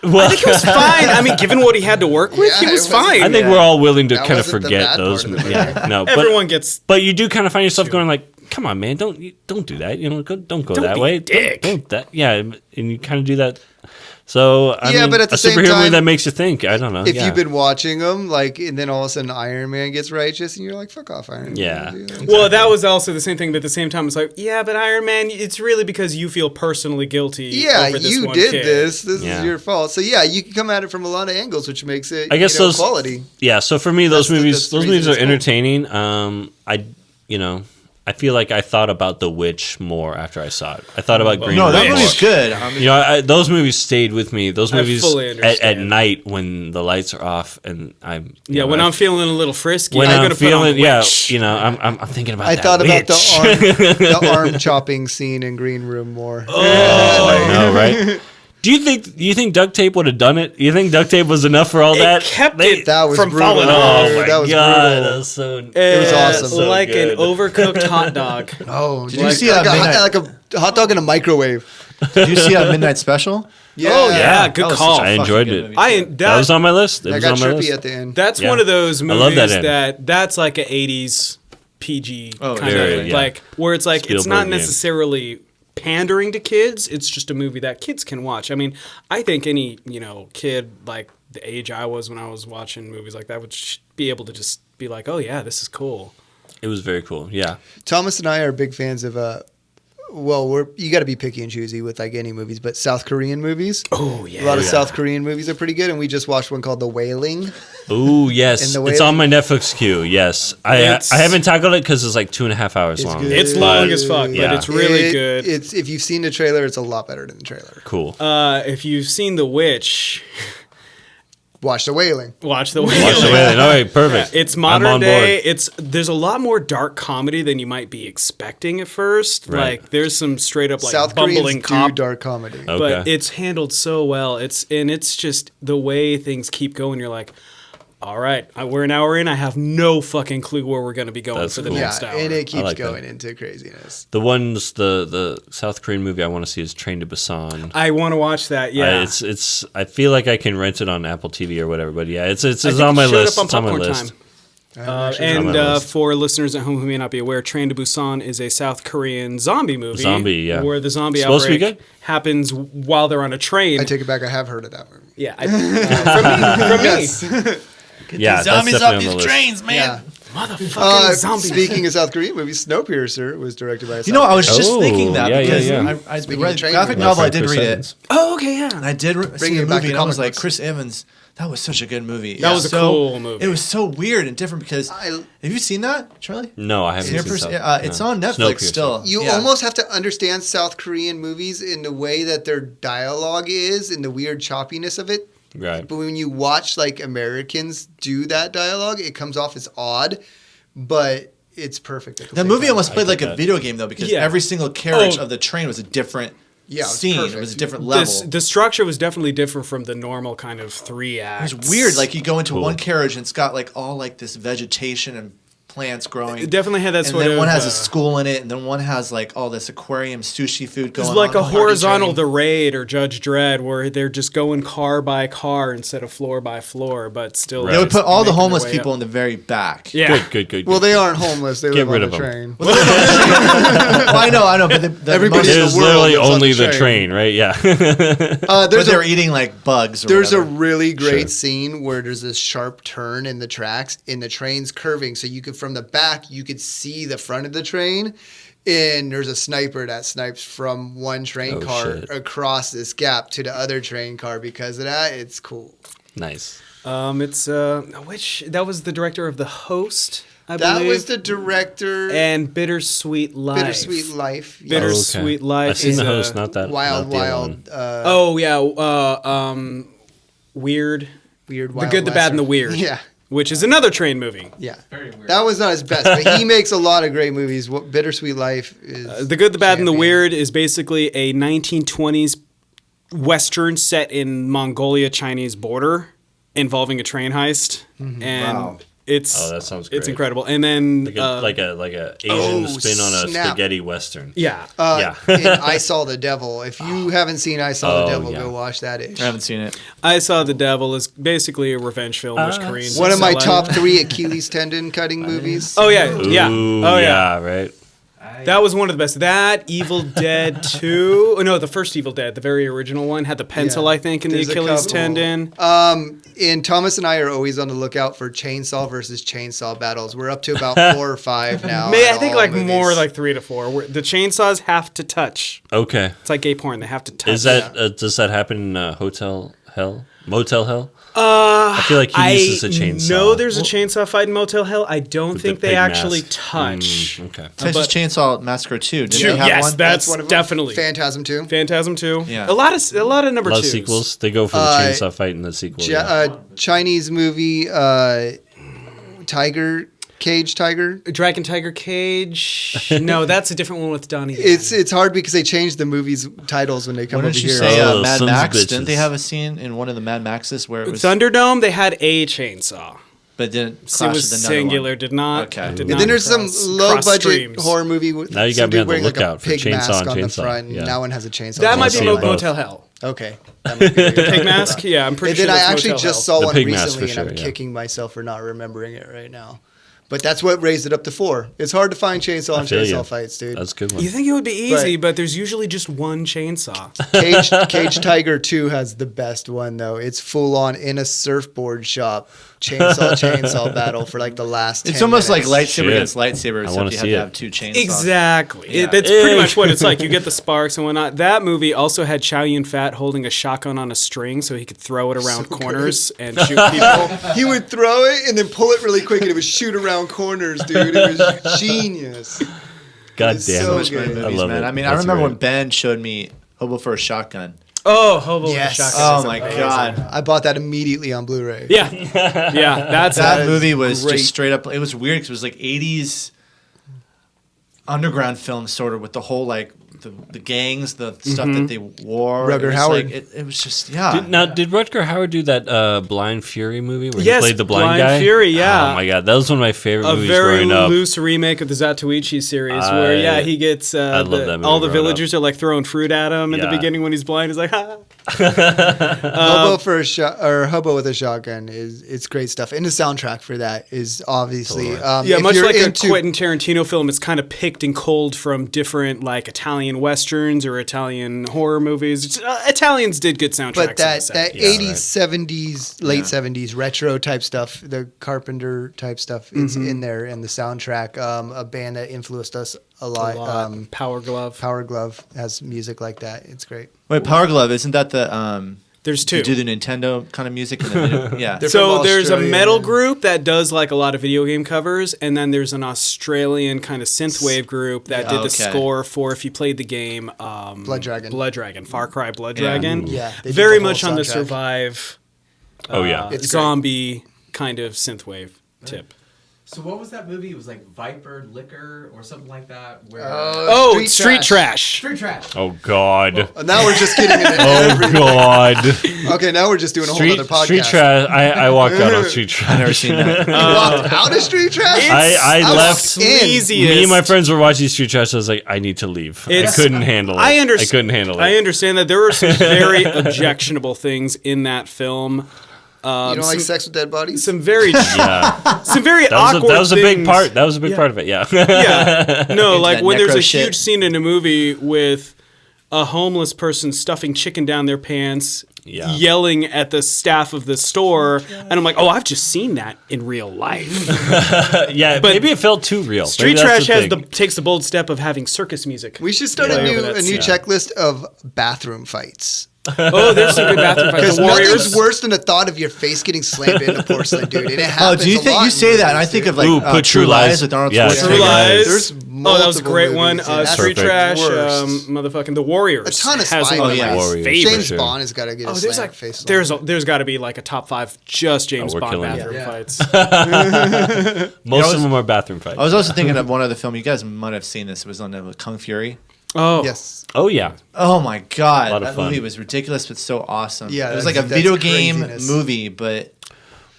well, I think he was fine. I mean, given what he had to work with, Yeah, he it was wasn't- fine. I think we're all willing to That kind of wasn't the forget bad those. part of the Yeah, no, everyone gets. But you do kind of find yourself going like, "Come on, man, don't do that. You know, don't go that be way. a dick." Don't that. Yeah, and you kind of do that. So I Yeah, mean, but at the a same superhero movie time, that makes you think. I don't know. If yeah. you've been watching them, like, and then all of a sudden Iron Man gets righteous, and you're like, "Fuck off, Iron Man." Yeah. Well, that was also the same thing, but at the same time, it's like, yeah, but Iron Man, it's really because you feel personally guilty. Yeah, over this you one did kid. this. This Yeah. is your fault. So yeah, you can come at it from a lot of angles, which makes it, I guess those quality. Yeah, so for me, those That's movies, the those reason movies are it's cool. entertaining. I feel like I thought about The Witch more after I saw it. I thought about Green No, that Room movie's more. good. You know, those movies stayed with me. Those I movies fully at understand. night when the lights are off and I'm Yeah, when I'm feeling a little frisky, when I'm I'm gonna put on feeling Witch. I'm thinking about I that thought about witch. the arm chopping scene in Green Room more. Oh, I know, right? Do you think duct tape would have done it? You think duct tape was enough for all It that? kept it That was from brutal. falling Oh off. my That was god, brutal. that was so. It was awesome. So like good. an overcooked hot dog. Oh, Did you see like Midnight? a hot dog in a microwave? Did you see a Midnight Special? Yeah. Oh yeah, good That was call. such a I fucking enjoyed good it. movie. That was on my list. It I was got on my trippy list. at the end. That's Yeah. one of those I movies love that end. that's like an 80s PG Oh, kind very, of yeah. like where it's like it's not Spielberg game. necessarily pandering to kids. It's just a movie that kids can watch. I mean, I think any kid like the age I was when I was watching movies like that would be able to just be like, oh yeah, this is cool. It was very cool. Yeah. Thomas and I are big fans of you got to be picky and choosy with like any movies, but South Korean movies. Oh yeah, A lot of South Korean movies are pretty good, and we just watched one called The Wailing. Ooh, yes. And the It's way- on my Netflix queue. Yes. I haven't tackled it because it's like 2.5 hours It's long. good. It's long as fuck, Yeah. but it's really good. It's if you've seen the trailer, it's a lot better than the trailer. Cool. If you've seen The Witch, Watch The Wailing. watch The Watch the Whale. Wailing. All right, perfect. It's I'm modern on day. board. There's a lot more dark comedy than you might be expecting at first. Right. Like there's some straight up like South bumbling Koreans cop, do dark comedy. Okay. but it's handled so well. It's just the way things keep going. You're like, all right, we're an hour in. I have no fucking clue where we're going to be going That's for the cool. Yeah, next hour. and it keeps like that. going into craziness. The South Korean movie I want to see is Train to Busan. I want to watch that. Yeah, It's I feel like I can rent it on Apple TV or whatever, but yeah, it's I think on my it showed list. up on It's on my Popcorn list. Time. on my list. For listeners at home who may not be aware, Train to Busan is a South Korean zombie movie. Zombie, yeah. Where the zombie Supposed to be outbreak happens while they're on a train. I take it back. I have heard of that movie. Yeah, from me. Yeah, that's Zombies definitely off on the these list. trains, man. Yeah. Motherfucking zombies. Speaking of South Korean movies, Snowpiercer was directed by a You know, I was just Oh, thinking that yeah, because yeah. I Speaking read of the train graphic movies. novel. I did Chris read Evans. it. Oh, okay, yeah. And I did see Bringing the it back movie, to and I was comic like, books. Chris Evans. That was such a good movie. That was a cool movie. It was so weird and different because have you seen that, Charlie? No, I haven't seen Snowpiercer? South. It's No. on Netflix Snowpiercer. still. You Yeah. almost have to understand South Korean movies in the way that their dialogue is and the weird choppiness of it. Right. But when you watch like Americans do that dialogue, it comes off as odd, but it's perfect. At the That same movie time. almost played like get a that. video game though because Yeah. every single carriage Oh. of the train was a different Yeah, it was scene. It perfect. was a different level. The structure was definitely different from the normal kind of 3 acts. It's weird. Like you go into Cool. one carriage and it's got like all like this vegetation and plants growing. It definitely had that and sort then of. one has a school in it, and then one has like all this aquarium sushi food going It's on. like a the Hardy horizontal train. The Raid or Judge Dredd, where they're just going car by car instead of floor by floor, but still. Right. They would put all the making their homeless way people up. in the very back. Yeah. Good. Well, they aren't homeless. They Get live rid on of the 'em. train. Well, I know, but Everybody- most- There's the world literally lives on only the the train. train, right? Yeah. but There's they're a eating like bugs. Or There's a whatever. really great Sure. scene where there's this sharp turn in the tracks and the train's curving. So you could, from the back, you could see the front of the train. And there's a sniper that snipes from one train Oh, car shit. across this gap to the other train car. Because of that, it's cool. Nice. It's which that was the director of The Host, I That believe. was the director. and Bittersweet Life. Bittersweet Life. Bitter- Oh, Bittersweet Life I've seen is the a host, not that. Wild, not the other wild. one. Oh yeah, Weird. Weird, The wild. Good, the Bad, and the Weird. Yeah. Which is another train movie. Yeah. That was not his best, but he makes a lot of great movies. What Bittersweet Life is. The Good, the Bad, and the champion. Weird is basically a 1920s Western set in Mongolia Chinese border involving a train heist. And Wow. it's Oh, that sounds it's great. incredible. And then Like a Asian Oh, spin on a snap. spaghetti western. yeah. Yeah. And I Saw the Devil. If you haven't seen I Saw the Oh, Devil, yeah. go watch that ish. I haven't seen it. I Saw the Devil is basically a revenge film which Koreans One of my excel at. top 3 Achilles tendon cutting movies. Oh yeah, yeah. Ooh, Oh yeah. right. That was one of the best. That, Evil Dead 2. Oh, no, the first Evil Dead, the very original one, had the pencil, Yeah. I think, in There's the a Achilles couple. tendon. And Thomas and I are always on the lookout for chainsaw versus chainsaw battles. We're up to about 4 or 5 now. I at think all like movies. more like 3 to 4. Where the chainsaws have to touch. Okay. It's like gay porn. They have to touch. Is that does that happen in Hotel Hell? Motel Hell? I feel like he uses a chainsaw. No, there's a chainsaw fight in Motel Hell. I don't With think the they pig actually mask. touch. Okay. Texas Chainsaw Massacre 2. Did Two, they have yes, one? that's one of them. definitely Phantasm 2. Phantasm 2. Yeah. A lot of number A lot of twos. sequels. They go for the chainsaw fight in the sequel. yeah. Chinese movie, Tiger. Dragon Tiger Cage. No, that's a different one with Donnie. Yen. It's hard because they change the movies titles when they come What over did you here. say? Oh, Mad sons of Max? bitches. Didn't they have a scene in one of the Mad Maxes where it was, Thunderdome. They had a chainsaw. but didn't It clash was with another singular. one? Did not. Okay. Did And not And then there's cross- some low cross budget streams. horror movie with Now you some gotta be dude on the wearing like a lookout for pig chainsaw mask and on the chainsaw. front. Yeah. And that one has a chainsaw. That might see be them both. Motel Hell. Okay. That might be The pig mask. Yeah, I'm pretty And sure. then I that's actually Motel just Hell. saw The one pig mask recently, for and sure, I'm yeah. kicking myself for not remembering it right now. But that's what raised it up to 4. It's hard to find chainsaw and feel chainsaw you. fights, dude. That's a good one. You think it would be easy, but there's usually just one chainsaw. Cage Tiger 2 has the best one though. It's full on in a surfboard shop. Chainsaw battle for like the last 10 It's almost minutes. like lightsaber Shit. against lightsaber, I wanna except you have see to it. have 2 chainsaws. Exactly. Yeah. That's pretty much what it's like. You get the sparks and whatnot. That movie also had Chow Yun-Fat holding a shotgun on a string so he could throw it around corners and shoot people. He would throw it and then pull it really quick and it would shoot around corners, dude. It was genius. God It's damn so it. Much better good. movies, I love man. it. I mean, I That's remember great. when Ben showed me Hobo for a Shotgun. Oh, Hobo Yes. with a Shotgun. Oh is my amazing. god. I bought that immediately on Blu-ray. Yeah. Yeah, that's That is movie was great. just straight up. It was weird because it was like 80s underground film, sort of, with the whole like the gangs, the stuff that they wore. Rutger It was Hauer. like, it was just yeah. Did Rutger Hauer do that Blind Fury movie where Yes, he played the blind Blind guy? Fury, yeah. Oh my god, that was one of my favorite a movies very growing up. loose remake of the Zatoichi series where, he gets love that movie all the growing villagers are like throwing fruit at him in the Yeah. beginning when he's blind. He's like, ha. Hobo with a Shotgun it's great stuff, and the soundtrack for that is obviously much like a Quentin Tarantino film. It's kind of picked and culled from different like Italian westerns or Italian horror movies. Italians did good soundtracks, but that 80s, 70s, late 70s retro type stuff, the Carpenter type stuff, it's in there, and the soundtrack. A band that influenced us a lot. Power Glove. Power Glove has music like that. It's great. Wait, Power Glove, isn't that the There's two. You do the Nintendo kind of music, and then yeah. So there's a metal group that does like a lot of video game covers, and then there's an Australian kind of synthwave group that did the score for, if you played the game, Blood Dragon, Far Cry Blood Dragon. Yeah, very much on the survive. It's zombie kind of synthwave tip. So what was that movie? It was like Viper Liquor or something like that. Where Street Trash. Street Trash. Oh God. Now we're just getting into God. Okay, now we're just doing a whole other podcast. Street Trash. I walked out on Street Trash. I've never seen that. You walked out of Street Trash? I left. Me and my friends were watching Street Trash. I was like, I need to leave. I couldn't handle it. I couldn't handle it. I understand that there were some very objectionable things in that film. You don't like sex with dead bodies? Some very awkward that was a big things. part. That was a big part of it. Yeah. No, like when there's a shit. huge scene in a movie with a homeless person stuffing chicken down their pants, yelling at the staff of the store, and I'm like, oh, I've just seen that in real life. But maybe it felt too real. Street Trash takes the bold step of having circus music. We should start a new checklist of bathroom fights. Oh, there's some good bathroom fights. Because nothing's worse than the thought of your face getting slammed into porcelain, dude. And it happens do you think you say that? And I think of like True Lies with Arnold Yeah, Schwarzenegger. True Lies. There's that was a great one. Street Trash, worse. motherfucking The Warriors. A ton of has spy one of movies. my Warriors. favorites. James Bond has got to get a slam face. There's got to be like a top 5 just James we're Bond killing it. bathroom fights. Most of them are bathroom fights. I was also thinking of one other film. You guys might have seen this. It was on Kung Fury. Oh Yes. Oh yeah. Oh my God, A lot of that fun. movie was ridiculous but so awesome. Yeah, it was like a that's video game craziness. movie, but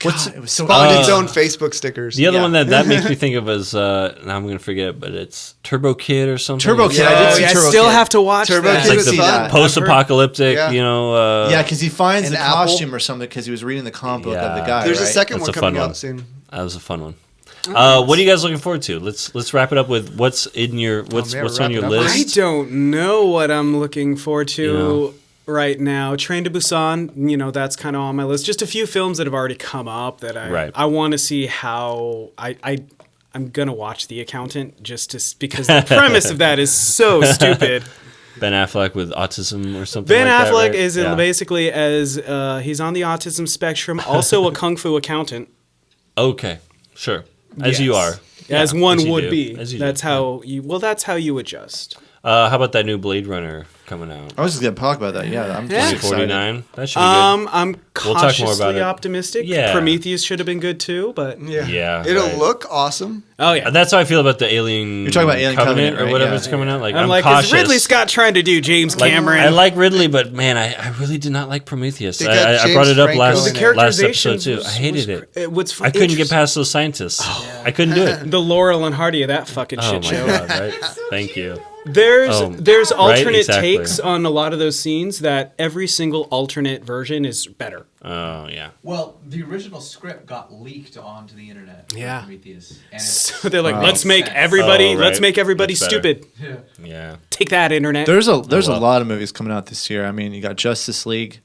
it was so Spawned its own Facebook stickers. The other one that makes me think of is now I'm gonna forget, but it's Turbo Kid or something. Turbo Kid. I did see I Turbo still Kid. have to watch Turbo that. Kid It's like was the fun. post-apocalyptic, Yeah. Yeah, because he finds An the apple. costume or something because he was reading the comic book of the Yeah. guy. There's a right? second That's one a fun coming one. out soon. That was a fun one. What are you guys looking forward to? Let's wrap it up with what's in your what's man, on your wrap it up. I list. don't know what I'm looking forward to right now. Train to Busan, that's kind of on my list. Just a few films that have already come up that I want to see how I'm gonna watch The Accountant because the premise of that is so stupid. Ben Affleck with autism or something. Ben like Affleck that, right? is basically as he's on the autism spectrum, also a kung fu accountant. Okay, sure. As you are. As Yeah, one as you would do. be. As you That's do. how you. Well, that's how you adjust. How about that new Blade Runner coming out? I was just gonna talk about that. Yeah, I'm pretty excited. 2049. That should be I'm We'll talk more about cautiously it. optimistic. Yeah. Prometheus should have been good too, but Yeah, It'll right. look awesome. oh yeah. That's how I feel about the Alien. You're talking about Alien Covenant, or right? whatever Yeah. is coming out. Like I'm like, cautious. is Ridley Scott trying to do James Like, Cameron? I like Ridley, but man, I really did not like Prometheus. They got I brought James it up Franco last in it. the last episode characterizations too. I hated it. I couldn't get interesting- past those scientists. I couldn't do it. the Laurel and Hardy of that fucking Oh shit my show. god! Right? Thank you. There's alternate exactly. takes on a lot of those scenes that every single alternate version is better. Oh yeah. Well, the original script got leaked onto the internet. Yeah. Prometheus. And So they're like, Wow. let's make Sense. everybody Oh, right. let's make everybody That's better. stupid. Yeah. Take that, internet. There's a well. lot of movies coming out this year. I mean, you got Justice League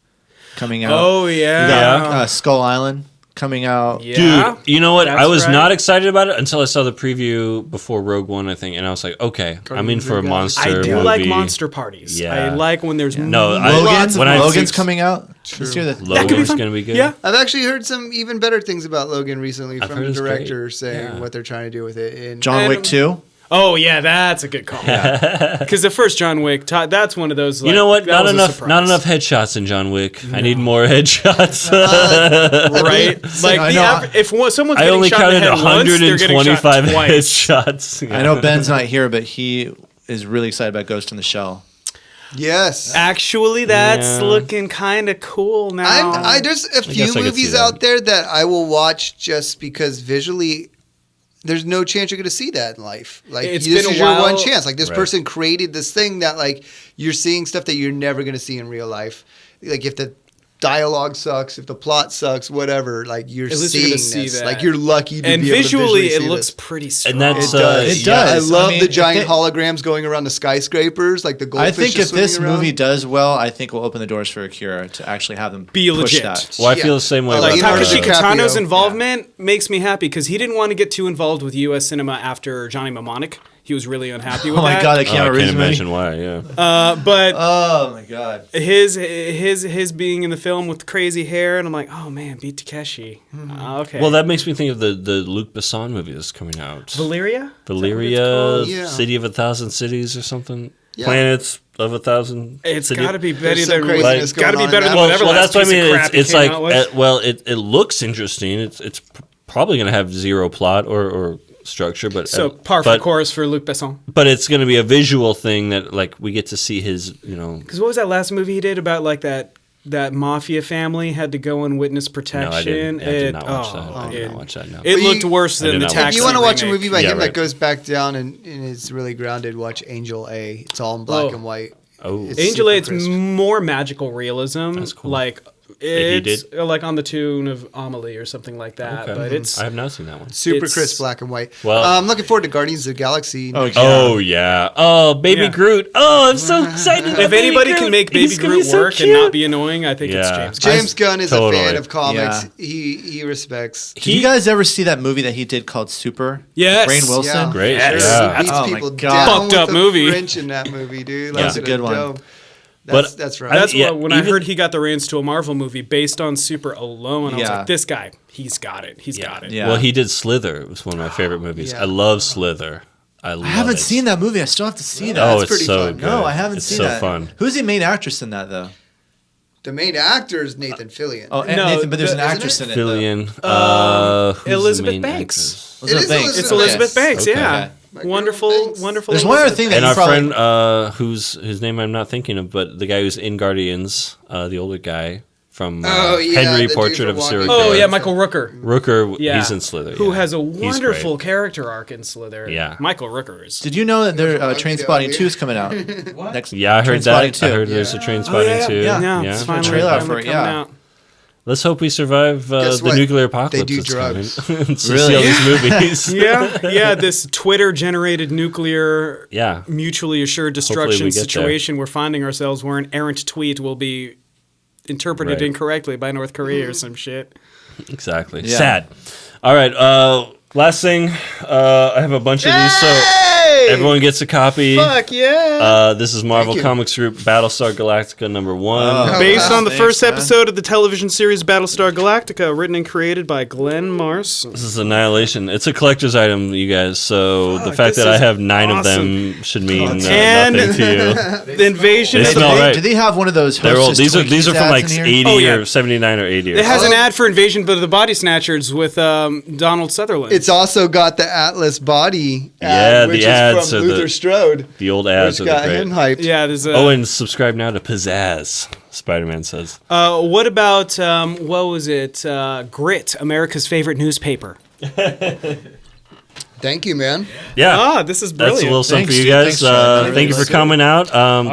coming out. Oh You yeah. got Skull Island coming out. Yeah. Dude, you know what? That's I was right. not excited about it until I saw the preview before Rogue One, I think, and I was like, okay, I'm in for a monster I do movie. like monster parties. Yeah. I like when there's No, lots of Logan's coming out this year. That could be Logan's fun. gonna be good. Yeah. I've actually heard some even better things about Logan recently I've from heard the it's director great. saying Yeah. what they're trying to do with it. And John Wick 2. Oh yeah, that's a good call. Because the first John Wick, that's one of those. Like, You know what? that Not was a enough. surprise. Not enough headshots in John Wick. I need more headshots. right? Like I the know. if someone's I getting only shot in the counted head once, they're getting shot 125 twice. headshots. I know Ben's not here, but he is really excited about Ghost in the Shell. yes. Actually, that's Yeah. looking kind of cool now. There's a few guess I could movies see that. out there that I will watch just because visually there's no chance you're going to see that in life. Like It's this been a is your while- one chance. Like this Right. person created this thing that like you're seeing stuff that you're never going to see in real life. like if the dialogue sucks, if the plot sucks, whatever, like you're At least you're seeing gonna see this. that. Like you're lucky to And be able to visually, visually it see looks this. pretty strong. And that's It does. I love I mean, the if giant they- holograms going around the skyscrapers, like the I goldfish. think is if this swimming around. movie does well, I think we'll open the doors for Akira to actually have them Be push legit. that. Well, I feel the same way. Like about Leonardo Takashi DiCaprio. Kitano's involvement makes me happy because he didn't want to get too involved with U.S. cinema after Johnny Mnemonic. He was really unhappy with Oh my that. god, the Oh, I Keanu can't Reeves movie. imagine why. Yeah. But Oh my god. his being in the film with crazy hair, and I'm like, oh man, beat Takeshi. Okay. Well, that makes me think of the Luc Besson movie that's coming out. Valeria? Valeria, Yeah. City of a Thousand Cities or something. Yeah. Planets of a Thousand. It's City- got to be better There's some than craziness got to going be on in better than that. whatever. Well, last that's what I piece of mean. crap It's he like, came out with. it looks interesting. It's probably going to have zero plot or structure, but So par for the course for Luc Besson. But it's going to be a visual thing that like we get to see his, Because what was that last movie he did about like that mafia family had to go and witness protection? No, I did not watch that. I did not watch that. No. It But looked you- worse I did than the not watch Taxi If you want to watch a remake. movie by Yeah, him right. that goes back down and is really grounded, watch Angel A. It's all in black and white. Oh. It's Angel super A, it's crisp. more magical realism. That's cool. Like he it's did? like on the tune of Amelie or something like that. Okay. But it's I have not seen that one. Super It's- crisp, black and white. Well- I'm looking forward to Guardians of the Galaxy. Oh, yeah. Oh yeah. Oh, Baby Yeah. Groot. Oh, I'm so excited. about if Baby anybody Groot. can make Baby He's gonna be Groot so work and not cute. be annoying, I think it's Yeah. James Gunn. James Gunn is Totally. a fan of comics. Yeah. He respects. Did you guys ever see that movie that he did called Super? Yes. Rainn Wilson. Yeah. Great. Yes. Yeah. Beats Oh my people God. down Fucked with up the movie. French in that movie, dude. Yeah. That's a good one. dope. But That's right. That's yeah, what when I even- heard he got the reins to a Marvel movie based on Super alone. I was Yeah. like, this guy, he's got it. He's got it. Yeah. Well, he did Slither. It was one of my favorite movies. Yeah. I love Slither. I haven't seen that movie. I still have to see that. Oh, That's it's pretty so fun. good. No, I haven't it's seen so that. fun. Who's the main actress in that though? The main actor is Nathan Fillion. Oh, and No, Nathan, but there's an isn't actress in it. though. Fillion. Who's the Elizabeth main Banks. actress? Elizabeth It is Banks. It's Elizabeth Elizabeth Banks, Okay. yeah. Okay. My girl Wonderful, Banks. wonderful. There's one other Elizabeth thing that And you our probably. friend, whose name I'm not thinking of, but the guy who's in Guardians, the older guy from Oh, yeah, the Henry, dude Portrait from of a Serial Walking Oh Killer. yeah, Michael Rooker. Rooker, Yeah, he's in Slither. Who yeah. has a He's wonderful great. character arc in Slither. Yeah. Michael Rooker is. Did you know that their Ugly Train Dog, Spotting yeah. 2 is coming out? What? Next. Yeah, I heard Trainspotting that. 2. I heard there's a train spotting too. yeah. Yeah, Yeah. it's finally, trailer finally for it, coming yeah. out. Let's hope we survive Guess the what? nuclear apocalypse. do that's drugs. coming. To see Really? all these movies. Yeah, this Twitter-generated nuclear, Yeah. mutually assured Hopefully destruction we get situation we're finding ourselves where an errant tweet will be interpreted Right. incorrectly by North Korea or some shit. Exactly. Yeah. Sad. All right. Last thing. I have a bunch of these, so everyone gets a copy. Fuck yeah! This is Marvel Thank you. Comics Group Battlestar Galactica #1. Oh. Based on the Thanks, first man. episode of the television series Battlestar Galactica, written and created by Glenn Marson. This is Annihilation. It's a collector's item, you guys. So the Fuck, fact this that I is have 9 of awesome. them should mean And- nothing to you. The invasion They of the smell do, right. do they have one of those? They're old. Hostess These are Twinkies from like ads in 80 here? Oh, yeah. or 79 or 80. Or It has an something. ad for Invasion of the Body Snatchers with Donald Sutherland. It's also got the Atlas body Yeah, ad, the which ads is from are Luther the- Strode, The old ads which are got the him great. hyped. yeah, there's a. Oh, and subscribe now to Pizzazz. Spider-Man says. What about what was it? Grit, America's favorite newspaper. Thank you, man. Yeah. Ah, this is brilliant. That's a little something Thanks, for you dude. guys. Thanks, Chad. Thank you for coming out.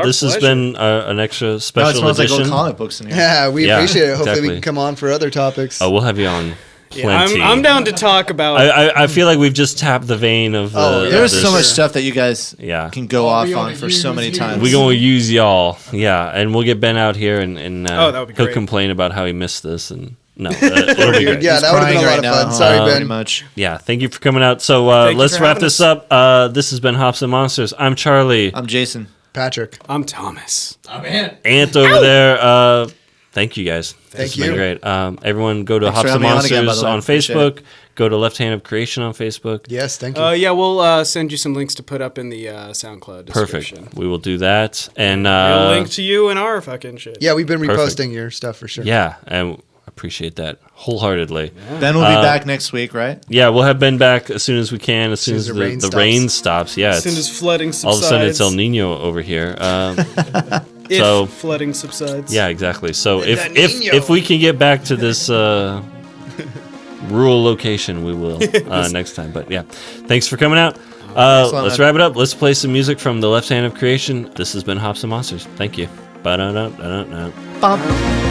This has pleasure. been an extra No, it special smells like edition. old comic books in here. Yeah, we Yeah, appreciate it. Hopefully, exactly. we can come on for other topics. We'll have you on Yeah, plenty. I'm down to talk about. I feel like we've just tapped the vein of. Oh, yeah. There's this. so much stuff that you guys Yeah. can go All off we on wanna for use so many you. times. We're going to use y'all. Yeah. And we'll get Ben out here and Oh, that would be he'll great. complain about how he missed this. And no, it'll be great. Yeah, that would have been a Crying lot right of now fun. at home, Sorry, pretty Ben. much. Yeah. Thank you for coming out. So Thank you let's for wrap having this us. up. This has been Hops and Monsters. I'm Charlie. I'm Jason. Patrick. I'm Thomas. Oh man. Ant over there. Thank you guys. Thank This has been you. great. Everyone go to Thanks for Hops and having me on again, by Monsters the way. on Appreciate Facebook. Go to Left Hand of Creation on Facebook. Yes, thank you. Yeah, we'll send you some links to put up in the SoundCloud description. Perfect. We will do that. And We'll link to you in our fucking shit. yeah, we've been perfect. reposting your stuff for sure. yeah, and appreciate that wholeheartedly. Ben will be back next week, right? Yeah, we'll have Ben back as soon as we can, as soon as the the rain the stops. rain stops. Yeah, As soon as flooding all subsides. of a sudden it's El Nino over here. If so- flooding subsides. Yeah, exactly. So El if Niño. we can get back to this rural location, we will next time. But yeah, thanks for coming out. Excellent, Let's man. wrap it up. Let's play some music from the Left Hand of Creation. This has been Hops and Monsters. Thank you. Ba-da-da-da-da-da. Bum.